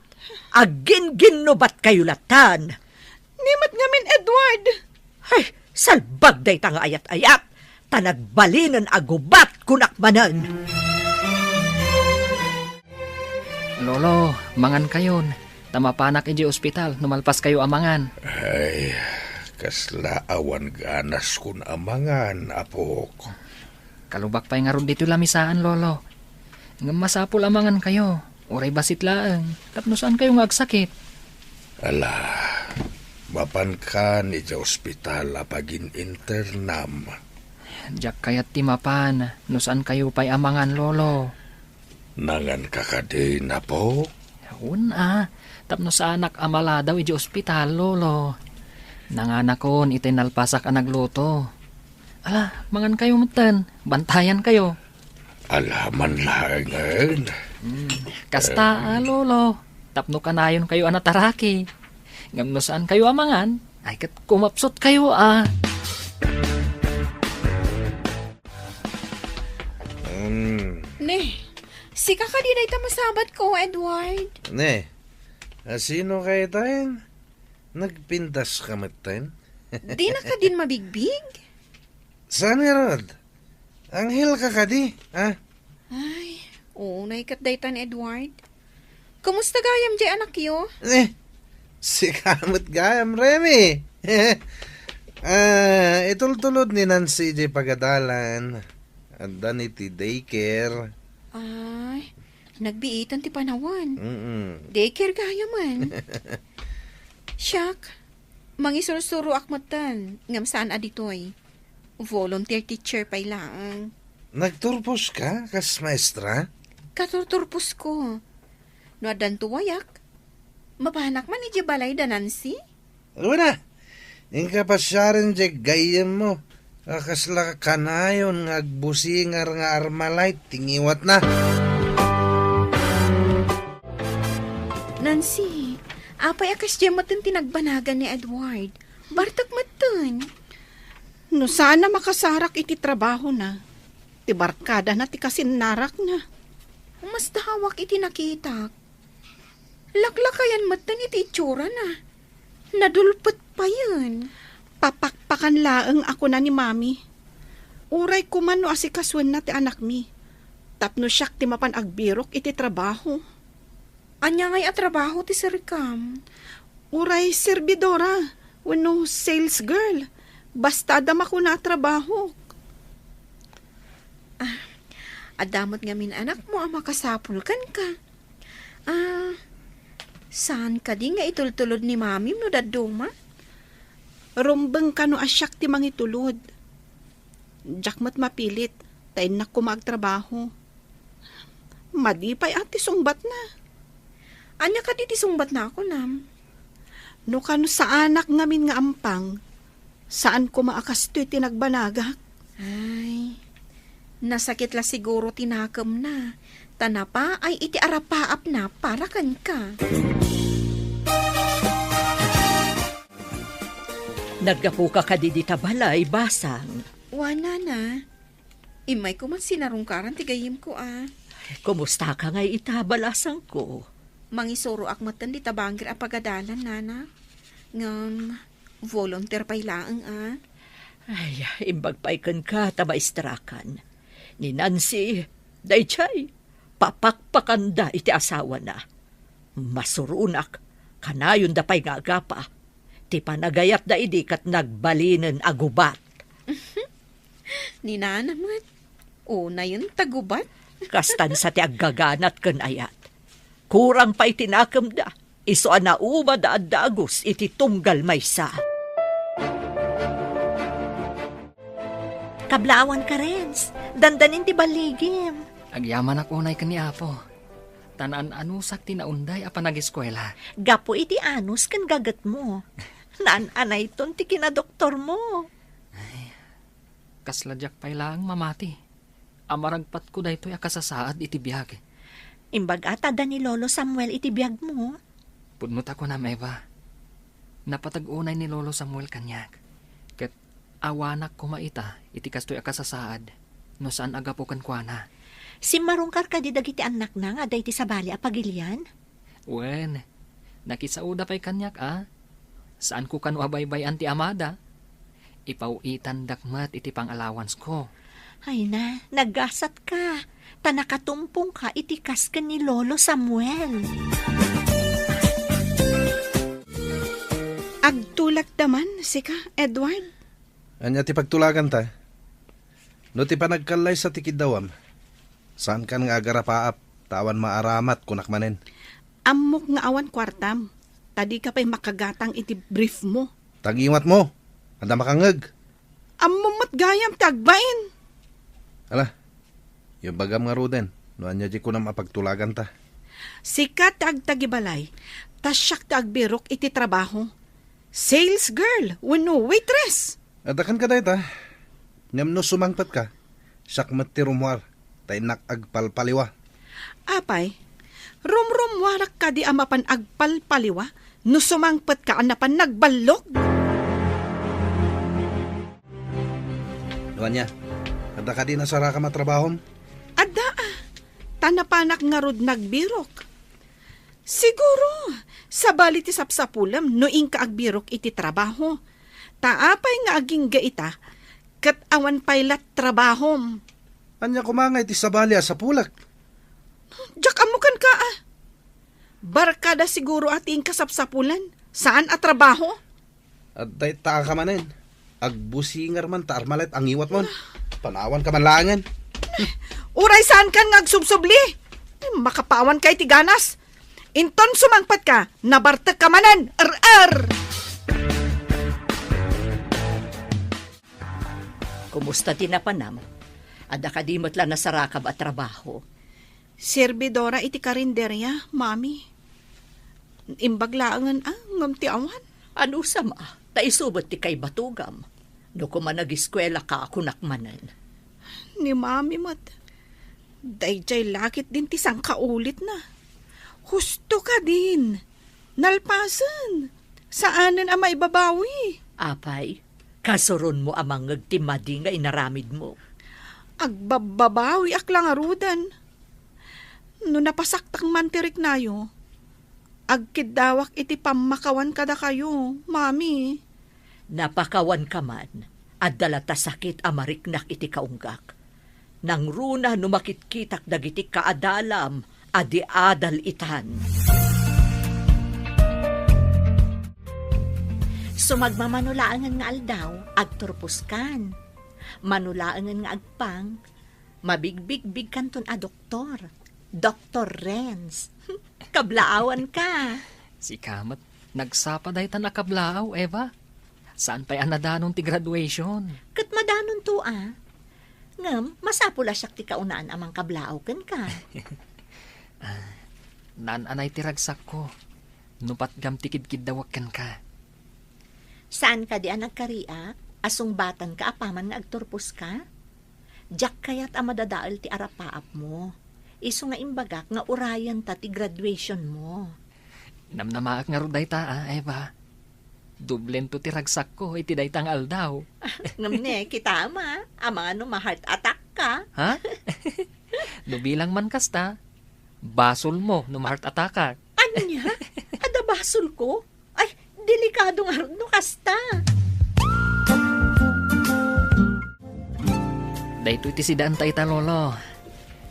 Agin-ginubat kayo latan. Nimat ngamin, Edward. Ay, salbag day ta nga ayat-ayat. Tanagbalinan agubat kunakmanan. Lolo, mangan kayon. Tamapanak iji ospital, numalpas kayo amangan. Ay, kasla awan ganas kun amangan, apok. Kalubak pa'y nga ron dito lamisaan, lolo. Ngam masapul amangan kayo. Uray basit laeng. Tapno saan kayo nga agsakit? Ala, mapan ka ni sa ospital apagin internam. Diyak kayat timapan. No saan kayo pa'y amangan, lolo? Nangan kakadin na po? Tapno sa anak amala daw iji ospital, lolo. Nanganakon itinalpasak ang nagluto. Ala, mangan kayo matan. Bantayan kayo. Alaman langan. Kasta, lolo. Tapno kanayon kayo anataraki. Ngam no saan kayo amangan, ay kat kumapsot kayo, Ne, sika ka di na ita masabat ko, Edward. Ne, sino kayo tayo? Nagpintas ka matayin? Di na ka din mabigbig? Saan nga rod? Anghel ka di, ha? Ay, oo, naikat daytan, Edward. Kumusta gayam di anak yo? Si kamot gayam, Remy. Itultulod ni Nancy di pagadalan. Anda ni ti daycare. Ay, nagbiitan ti panawan. Daycare gaya man. Siyak, mangisurusuro akmatan, ngam saan aditoy. Volunteer teacher pa'y lang. Nagturpos ka, kas maestra? Katurturpos ko. No adan tuwayak, mapanak man iji balay da Nancy? Una, ingka pa siya rin di gayam mo. Kasla kanayon nga agbusingar nga Armalite, tingiwat na. Nancy, apay akas dyan matan tinagbanagan ni Edward. Bartak matan. No sana makasarak iti trabaho na. Ti barkada na ti kasinarak na. Mas dahawak iti nakitak. Laklakayan matan iti itsura na. Nadulpot pa yun. Papakpakan laeng ako na ni Mami. Uray ko man no asikaswan na ti anak mi. Tapno siyak ti mapan agbirok iti trabaho. Anya ngay trabaho ti Sir Cam. Uray servidora, wano sales girl. Basta dama ko na trabaho. Adamot ngamin anak mo ang makasapul kan ka. Saan ka di nga itultulod ni Mami no daduma? Rumbeng ka no asyak ti mangitulod. Jakmat mapilit, tayo na ko magtrabaho. Madipay ati sungbat na. Anya ka di tisungbat na ako nam. No kano sa anak ngamin nga ampang, saan ko maakastoy tinagbanagak? Ay, nasakit la siguro tinakam na. Tanapa ay iti arapaap na para kan ka. Naggapo ka kadidita balay, basang. Wana na. Imay ko man sinarungkaran tigayim ko Kumusta ka ngay itabalasang ko? Mangisoro akmatan di tabangir a pagadalan, nana. Ngam, volunteer pa ilaang Ay, imbagpaikan ka tabaistrakan. Ni Nancy, daychay, papakpakanda iti asawa na. Masurunak, kanayon da pa'y nga agapa. Ti panagayat da idikat nagbalinen agubat. Ni nana mat. O na yun tagubat. Kastan sa ti aggaganat kan ayat. Kurang pa itinakam da. Iso na uma da adagos iti tunggal maysa. Kablawan ka, Renz. Dandanin ti baligim. Agyaman ako unay kani Apo. Tanan anusak tinaunday apa nag-eskwela. Gapo iti anus kan gagat mo. Naan-anay ton ti kinadoktor mo. Kasladyak pa'y lang mamati. Amaragpat ko daytoy akasasaad iti biyag. Imbag atada ni Lolo Samuel iti biyag mo. Pudnot ako na Eva. Napatag-unay ni Lolo Samuel kanyak. Ket awanak kumaita iti kastoy akasasaad. No saan agapukan kwa na. Si marungkar ka di dagiti anak na nga dayti sa bali apagilian? Wen, nakisauda pa'y kanyak Saan ko kanu abaybay anti amada? Ipauitan dakmat iti pang-allowance ko. Ay na, naggasat ka. Tanakatumpong ka itikas ka ni Lolo Samuel. Agtulak daman, sika, Edward. Anya ti pagtulagan ta. No ti panagkalay sa tikidawam. Saan kan nga agarapaap, tawan maaramat kunak manen. Amok nga awan kwartam. Tadi ka pa'y makagatang iti brief mo. Tagiwat mo, anda makangag. Amumot gayam tagbain. Ala, yung bagam nga ruden, no anya di ko na mapagtulagan ta. Sikat tagibalay, tasyak tagbirok iti trabaho. Sales girl, wano waitress. Adakan ka dahi ta. Ngam no sumangpat ka, sakmat ti rumwar, tay agpalpaliwa. Apay, rumwarak ka di amapan agpalpaliwa, no sumangpat ka anapan nagbalog. Nuanya, ada ka di nasara ka matrabahom? Ada tanapanak nga rod nagbirok. Siguro, sa bali ti sapsapulam, no ka agbirok iti trabaho. Taapay nga aging gaita, kat awan paylat trabahom. Anya kumangay ti sabali sa pulak. Diyak amukan ka Barkada siguro ating kasapsapulan. Saan at trabaho? At day taa ka manin. Agbusingar man ta armalet ang iwat mon. Panawan ka man langan. Uray saan kan ngagsubsubli? Makapawan kay tiganas. Inton sumangpat ka, nabartek ka manan. Kumusta tinapanam? Ada ka di matla na sarakab at trabaho. Servidora iti karinderya, mami. Imbaglaangan ngamti awan. Ano sama? Taisubot ti kay batugam. No kuma nag-eskwela ka akunak manan. Ni mami mat. Dayjay lakit din ti sang kaulit na. Husto ka din. Nalpasan. Saanan ang maibabawi? Apay, kasuron mo amang ngagtimadi nga inaramid mo. Agbababawi aklang arudan. No napasaktang mantirik nayo, Agkidawak iti pamakawan kada kayo, mami. Napakawan ka man, at dalata sakit amariknak iti kaunggak. Nang runa numakitkitak dagiti kaadalam, adi adal itan. Sumagmamanulaangan nga aldaw, agturpuskan. Manulaangan nga agpang, mabigbig-big kanton a doktor. Dr. Renz. Kablaawan ka. Si Kamat, nagsapa day ta nakablaaw, Eva. Saan pa'y anadanon ti graduation? Kat madanon to Ngam, masapula siya ti kaunaan amang kablaaw ken ka. Naan-anay ti ragsak ko. Nupat gam tikid-kid dawak ka. Saan ka di nagkaria? Asong batan ka apaman nga agturpus ka? Diyak kayat amadadaal ti arapaap mo. Iso nga imbagak nga urayan ta ti graduation mo. Namnamaak nga ruday ta, Eva. Dublen to ti ragsak ko, iti day tang aldaw. Ngamne, kita ama. Ama ano, ma-heart attack ka. Ha? Nubilang man kasta, basol mo, heart attack ka. Anya? Ada basol ko? Ay, delikado nga rin no kasta. Dahito iti sidaan ta ita, lolo.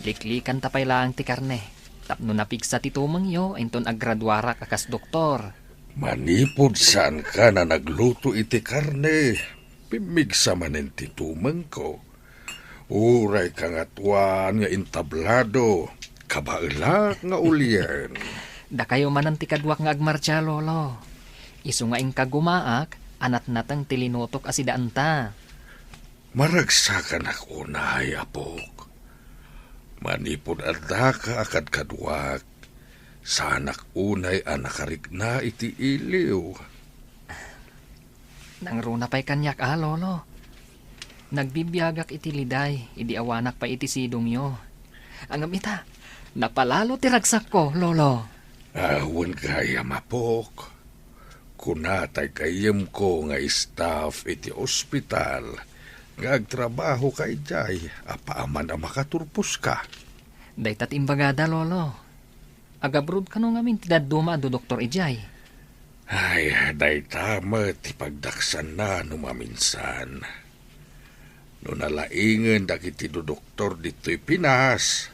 Liklikan tapay lang ti karne. Tapno napigsa ti tumang yo, inton aggraduara kakas doktor. Manipod saan ka na nagluto iti karne. Pimigsa manin ti tumang ko. Uray ka nga tuwan nga intablado. Kabailak nga ulyan. Da kayo man ang tikadwak nga agmarcha, lolo. Isu nga ing kagumaak, anat natang tilinutok asidaan ta. Maragsakan ako na apok. Manipod adda ka akad kadwak. Sanak unay anakarik na iti iliw. Nang runa pa'y kanyak, lolo. Nagbibiyagak iti liday, idi awanak pa iti sidong yo. Angam ita, napalalo ti ragsak ko, lolo. Awan kaya mapok. Kunatay kayem ko nga staff iti ospital. Ngagtrabaho kay jay, apaaman na makaturpos ka. Daytat imbagada, lolo. Agabrod ka nung amin tidaduma do Dr. Ijay. Ay, day tama ti pagdaksan na numaminsan. No nalaingan dakiti do doktor dito'y Pinas.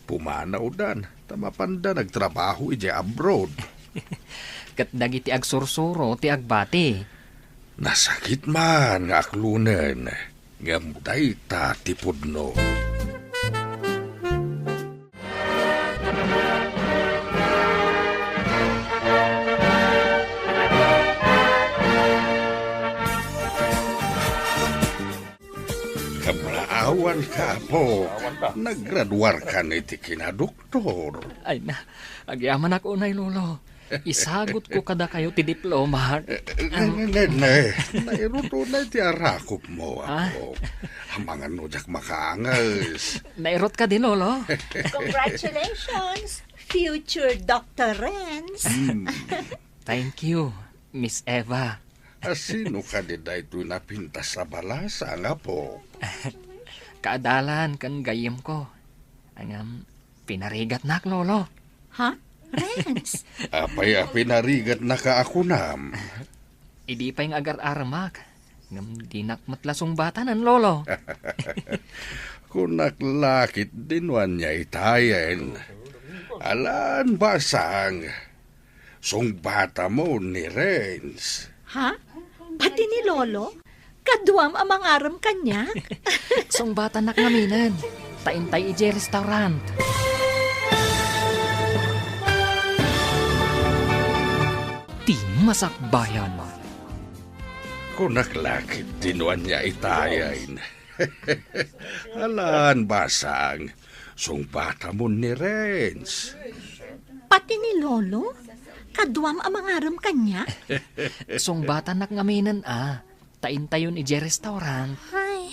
Pumanaw dan, tamapanda nagtrabaho ijay abroad. Kat dagiti agsursuro ti agbati. Nasakit man nga aklunan, ngamday ta tipudno. Kablaawan ka po, naggraduar ka niti kinadoktor. Ay na, agyaman ako unay, lolo. Isagot ko kada kayo ti diploma. Nairuto na ti arakop mo ako. Hamangan no jak makaangas. Nairot ka din, lolo. Congratulations, future Dr. Renz. Thank you, Miss Eva. Sino ka di da ito napintas sa balasa nga po? Kaadalan kan gayem ko. Angam, pinarigat nak, lolo. Ha? Renz? Apay pinarigat na ka ako nam. Idi pa yung agar-armak. Ngam dinak matlasong batanan, lolo. Kunaklakit dinwan niya itayan. Alan basang. Song bata mo ni Renz. Ha? Pati ni lolo? Kaduam amang aram kanyak? Song bata nak ngaminan. Taintay ije restaurant. Ti masakbayan mo. Kunaklakit dinwan niya itayan. Alan basang. Song bata mo ni Renz. Pati ni lolo? Kaduam amang aram kanyak? Song bata nak ngaminan taintayon ije restaurant. Ay,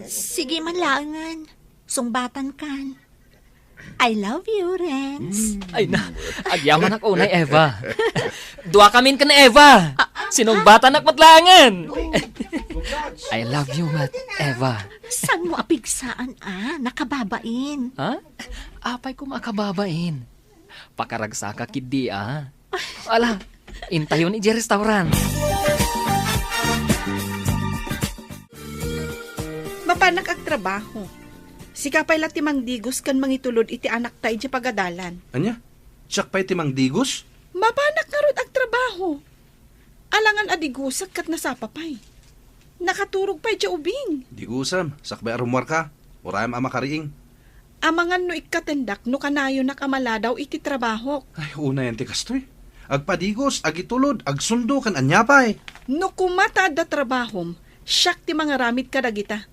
sige manlangan. Sungbatan kan. I love you, Renz. Ay na, agyaman ako unay, Eva. Dua kamin ka na, Eva. Sinong bata nakmatlangan? I love you, Eva. San mo apigsaan, nakababain? Ha? Apay ko makababain. Pakaragsa ka kidi Ala, intayon iti restaurant. Mapanak ag trabaho. Sikapay lati mangdigos kan mangitulod iti anak tayo di pagadalan. Anya? Tsak pa iti Digos? Mapanak nga rod ag trabaho. Alangan adigusak kat nasapapay. Nakaturog pa'y di ubing. Digusam, sakbay arumwar ka. Urayam ama kariing. Amangan no ikatendak no kanayo nakamaladaw iti trabaho. Ay, una yan ti kastoy. Agpadigos, agitulod, agsundo kan anyapay. No kumata da trabahom, siyak ti mga ramit kadagita.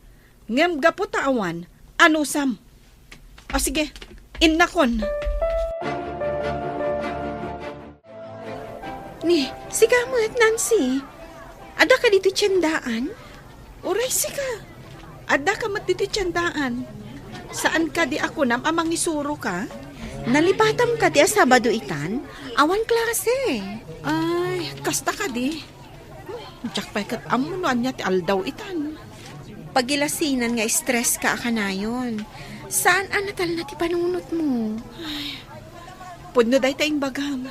Ngem gapo taawan, anusam. O sige, innakon. Ni, sigamat, Nancy. Ada ka dito tiyandaan? Uray, siga. Ada ka mat dito tiyandaan. Saan ka di ako nam amang isuro ka? Nalipatam ka ti Sabado itan, awan klase. Ay, kasta ka di. Diyak pa'y kat amunuan niya ti aldaw itan. Pagilasinan nga stress ka akanayon. Saan anatal na ti panunot mo? Pudno day tayong bagam.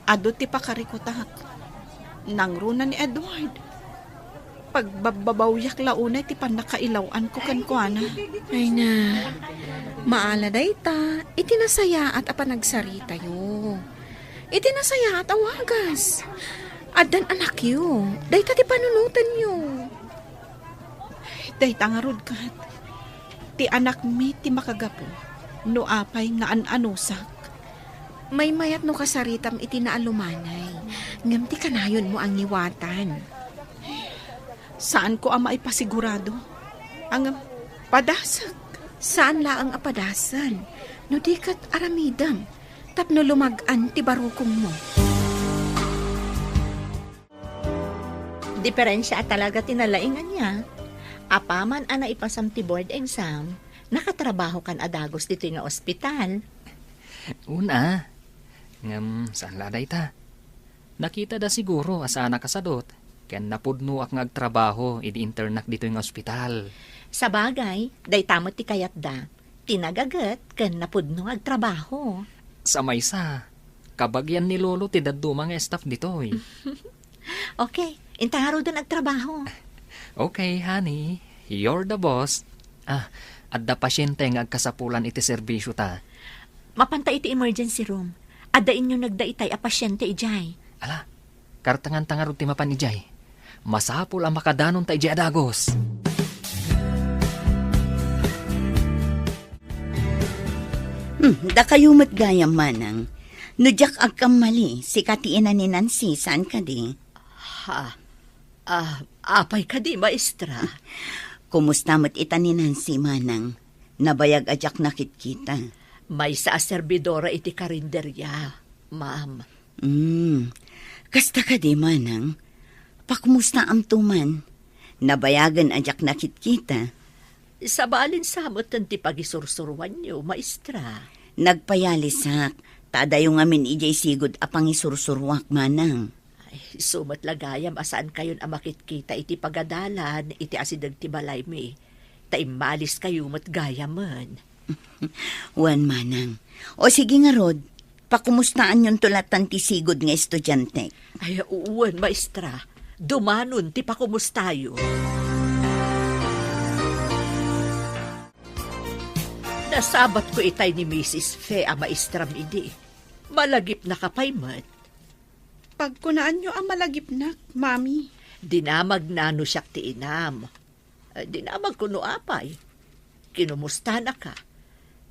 Ado ti pakarikutak. Nangruna ni Edward. Pagbabawyak launay ti panakailawan ko kankwana. Ay na, maala day ta, itinasaya at apanagsarita yo. Itinasaya at awagas. Adan anak yo, day ta ti panunutan yo. Day tangarod kat. Ti anak mi ti makagapo. No apay nga an-anusak. May mayat no kasaritam iti naalumanay. Ngam ti kanayon mo ang iwatan. Saan ko ama ipasigurado? Ang padasak. Saan la ang apadasan? No di kat aramidam. Tapno lumagan ti barukong mo. Diferensya at talaga tinalaingan niya. Apaman ana ipasam ti board exam, nakatrabaho kan adagos dito nga ospital. Una, saan laday ta? Nakita da siguro asana kasadot, ken napudno ak ngagtrabaho idi internak dito nga ospital. Sa bagay, day tamot ti kayat da, tinagagat ken napudno agtrabaho. Sa maysa, kabagyan ni Lolo ti daddo mga staff dito Okay, intaharo doon agtrabaho. Okay, honey. You're the boss. Adda pasyente nga agkasapulan iti serbisyo ta. Mapanta iti emergency room. Adda inyo nagdaitay a pasyente ijay. Ala, kartangan-tangarod ti mapan ijay. Masapul ang makadanon ta ijay adagos. Da kayo matgayam manang. Nudyak agkamali, si katiinan ni Nancy, saan ka di? Apay ka di, maestra. Kumusta mo't ita ni Nancy, manang? Nabayag ajak nakit-kita. May sa serbidora iti karinderya, ma'am. Kasta ka di, manang? Pakumusta am tuman? Nabayagan ajak nakit-kita. Sa balin samot ti pagisursurwan niyo, maestra. Nagpayalisak, tadayo ngamin ijay sigod apang isursurwak, manang. Sumat lagayam asaan kayon amakit-kita iti pagadalan iti asidag ti balay mi. Taimalis kayo matgayaman. Wan manang. O sige nga Rod, pakumustaan yung tulatan ti sigod nga estudyante. Ay, uwan maestra. Dumanon ti pakumustayo. Nasabat ko itay ni Mrs. Fe a maestra midi. Malagip na kapaymat. Pagkunaan nyo ang malagipnak, mami. Dinamag na no siyak ti inam. Dinamag ko no apay. Kinumusta na ka.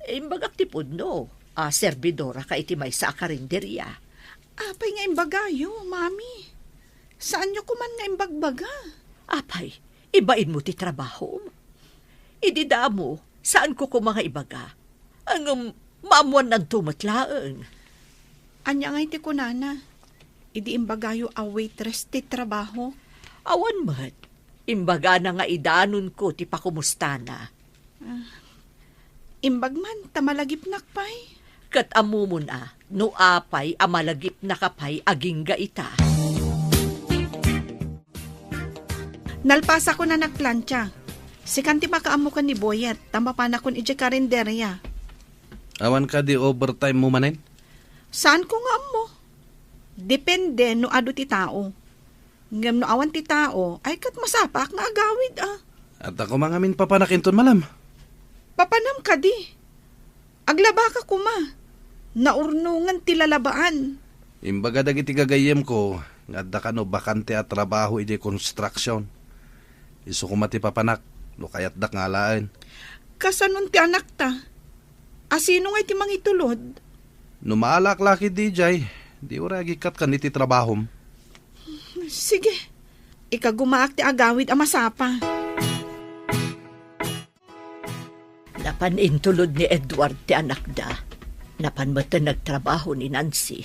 Imbagak ti pudno. Serbidora ka iti may sa karinderya. Apay nga imbagayo, mami. Saan nyo kuman nga imbagbaga? Apay, ibain mo ti trabaho. Idida mo, saan ko mga ibaga? Ang maamuan ng tumatlaang. Anya nga iti kunana. Idi imbagayo a waitress ti trabaho. Awan mat. Imbaga na nga idanon ko ti pakumusta na. Imbag man, tamalagipnak pay. Kat amumon no apay amalagip na kapay aging ita. Nalpasa ko na nagplantya. Si kanti makaamukan ni Boyet, tama pa na kun iti karinderya. Awan ka di overtime mo manen? Saan ko nga mo? Depende no ado ti tao. Ngam no awan ti tao, ay kat masapak nga agawid At ako mga min papanakinton malam. Papanam ka di. Aglaba ka kuma. Naurnungan ti lalabaan. Imbaga dagiti gagayem ko, nga da ka no bakante at trabaho iti construction. Isu ko mati papanak, no kayat dak ngalaan. Kasanon ti anak ta? Asino nga iti mangitulod? No maalak-laki di jay, di uragi kat kan iti trabahom. Sige. Ikagumaak ti agawid masapa. Napan intulod ni Edward ti anak da. Napan mata nagtrabaho ni Nancy.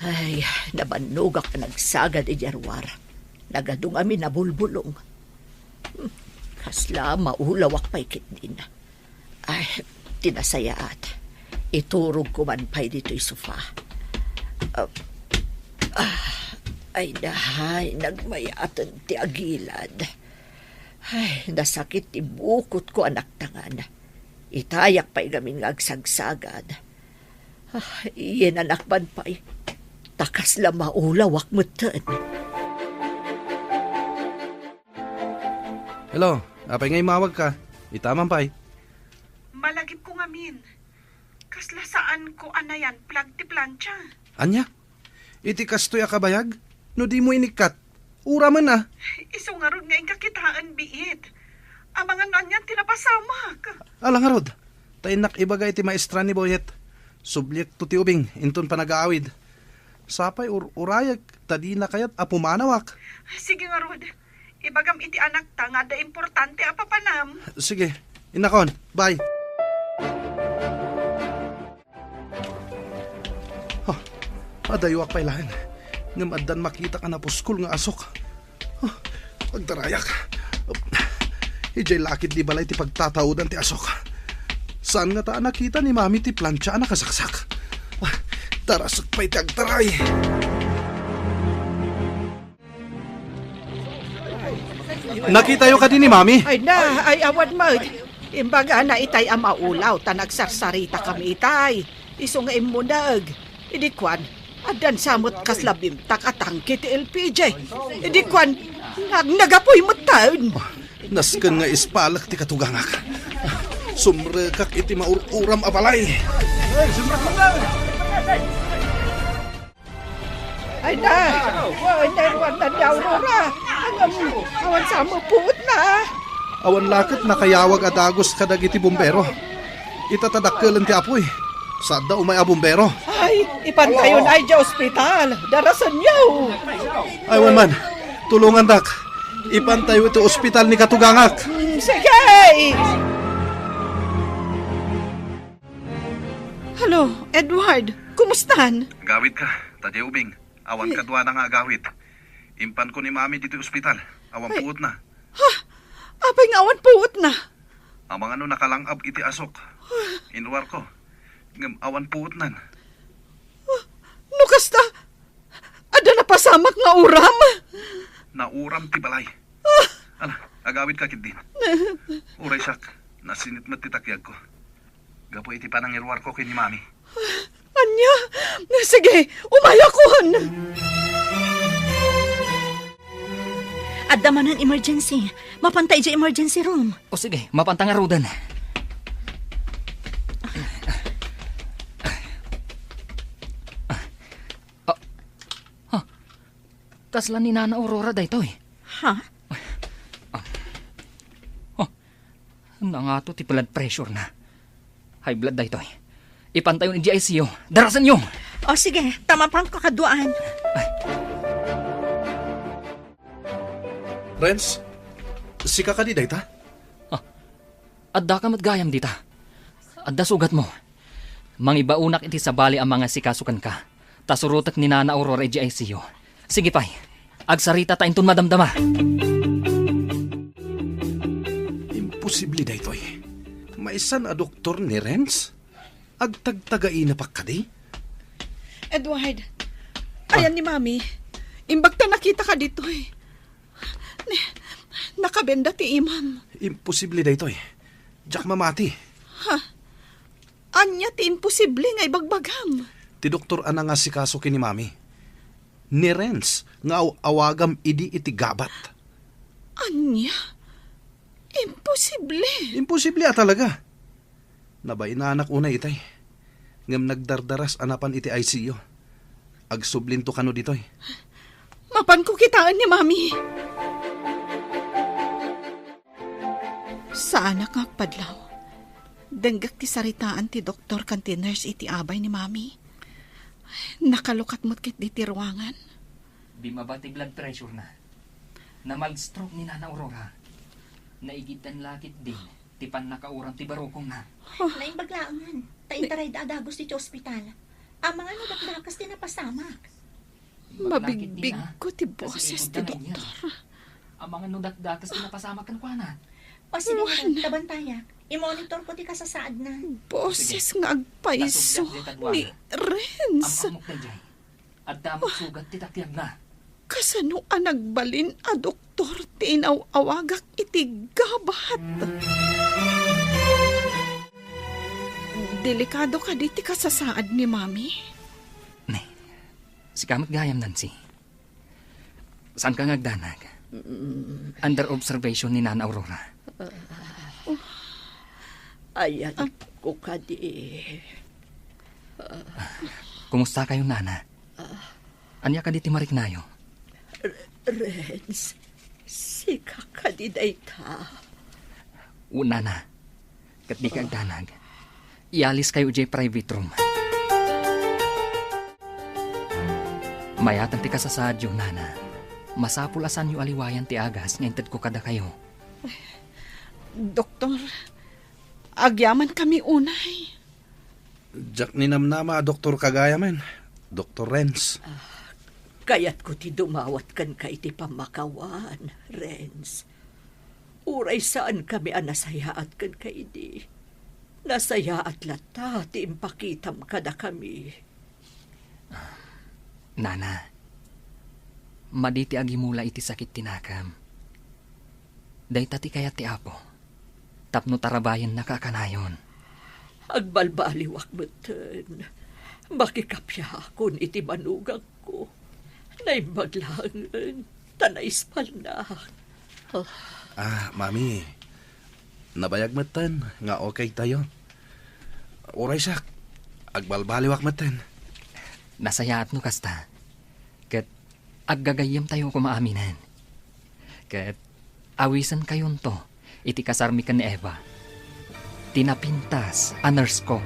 Ay, nabanugak na nagsagad i Jarwar. Nagadung amin na bulbulong. Kasla maulawak pa'y kit din. Ay, tinasayaat. Iturog ko man pa'y dito'y sofa. Ay, dahay, nagmayatan ti agilad. Ay, nasakit ti bukot ko anak tangan. Itayak pa'y gamin nga agsagsagad. Iyan anakban pa'y. Takas la maulawak mo tan. Hello, apay ngay mawag ka. Itaman pa'y. Malagip ko ngamin. Kasla saan ko anayan plag ti plancha. Anya? Iti kastoy akabayag? No di mo inikat. Ura man na. Iso nga ron nga yung kakitaan biit. Ang mga nanyan tinapasamak. Alang harod. Tainak ibagay ti maestra ni Boyet. Subject to ti ubing. Inton pa nag-aawid. Sapay urayag. Tadi na kayat apumanawak. Sige nga ron. Ibagam iti anak ta nga da importante apapanam. Sige. Inakon. Bye. Adayuak pa'y lahan. Ngam addan makita ka na puskul nga asok. Pagdarayak. Ijay lakit di balay ti pagtataudan ti asok. Saan nga ta nakita ni mami ti plancha na kasaksak? Tarasak pa'y ti agtaray. Nakita yo ka din ni mami? Ay na, ay awan mo. Imbaga na itay ang maulaw, ta nagsarsarita kami itay. Iso nga imunag. Idikwan, adan samot kaslabim takatangki ti LPJ. Idikwan, nagapoy mo taon. Nasken nga ispalak ti katugangak. Sumrekak iti maururam abalay. Ay na, ruwan na daw Aurora. Awan sa mo puot na. Awan lakit nakayawag adagos kadag iti bumbero. Itatadakkelan ti apoy. Sada umay a bumbero. Ay, ipantayon ay di ospital. Darasan niyo. Aywan man, tulungan dak. Ipantayo iti ospital ni katugangak. Sige! Hello, Edward. Kumustan? Gawit ka, tadya ubing. Awan kadwa na nga agawit. Impan ko ni mami dito ospital. Awan puot na. Ha? Apay nga awan puot na. Ang mga nakalangab iti asok. Inuwar ko. Ngam awan puot nan. Nukas na. Ada na pasamak nga uram. Nauram ti balay. Ala, agawit ka kit din. Uray sak, nasinit mat titakyag ko. Gapo iti panang irwar ko kini mami. Anya, sige, umayakon. Adda man ang emergency. Mapantay dyan emergency room. O sige, mapantang arudan. Kasla ni Nana Aurora daytoy. Ha? Nangato ti blood pressure na. High blood daytoy. Ipantayo ni GICU. Darasan nyo! O sige, tama pang kakaduan. Renz, sika ka di dayta? Adda ka matgayam dita. Adda sugat mo. Mangibaunak iti sa bali ang mga sikasukan ka. Tasurutak ni Nana Aurora GICU. Sige pay, agsarita ta intun madamdama. Imposible daytoy. Maisan a doktor ni Renz? Agtagtagai na pakadi? Edward, ayan ni Mami. Imbag ta nakita ka dito eh. Nakabenda ti imam. Imposible daytoy. Diyak mamati. Ha? Anya ti imposible nga ibagbagam. Ti doktor ana nga si kaso kini mami. Ni Renz nga awagam idi iti gabat. Anya? Imposible. Imposible talaga. Nabay na anak una itay. Ngam nagdardaras anapan iti ICU. Agsublinto kano ditoy. Mapan ko kitaan ni Mami. Sa anak nga padlaw, denggak ti saritaan ti doktor kan ti nurse iti abay ni Mami. Nakalukat mo't kit di ti ruangan. Di mabati blood pressure na. Na mag-stroke ni Nana Aurora. Naigitan lakit din. Tipan nakauram ti barokong na. Naimbaglaangan. Taintaray da adagos ti ospital. Ang mga nudakdakas din napasamak. Mabigbig ko ti boses ti doktor. Ang mga nudakdakas din napasamak kan kwa na. O sige na, tabantaya. I-monitor ko ti kasasaad na. Boses nga agpaiso ni Renz. Ang amok na jay. At damot sugat ti takyag na. Kasano ang nagbalin a doktor ti inaw-awagak iti gabat. Delikado ka di ti kasasaad ni Mami. Ne, si kamot gayam Nancy. Saan ka ngagdanag? Under observation ni Nana Aurora. Ayan ko ka di. Kumusta kayo, Nana? Anya ka di ti mariknayo? Renz, si kakadiday ka. Una na. Kat di ka agdanag. Ialis kayo jay private room. Mayatan ti kasasadyo, Nana. Masapulasan yu aliwayan ti agas ngayon ko kada kayo. Doktor, agyaman kami unay. Jak ni namnama Doktor Kagayaman. Dr. Renz. Kaya't ko ti dumawat kan ka iti pamakawan, Renz. Uray saan kami anasayaat kan ka idi. Nasayaat lata ti impakitam kada kami. Nana, maditi agimula iti sakit tinakam. Day tati kaya ti apo. Tapno tarabayan nakakanayon. Agbalbaliwak beten. Makikapya akon iti manugang ko. Naimbaglangan, tanaispal na. Mami. Nabayag matan nga okay tayo. Uray sak. Agbalbaliwak matan. Nasayaat no kasta. Kat aggagayam tayo kumaaminan. Kat awisan kayon to. Iti kasarmi ka ni Eva. Tinapintas a nurse ko.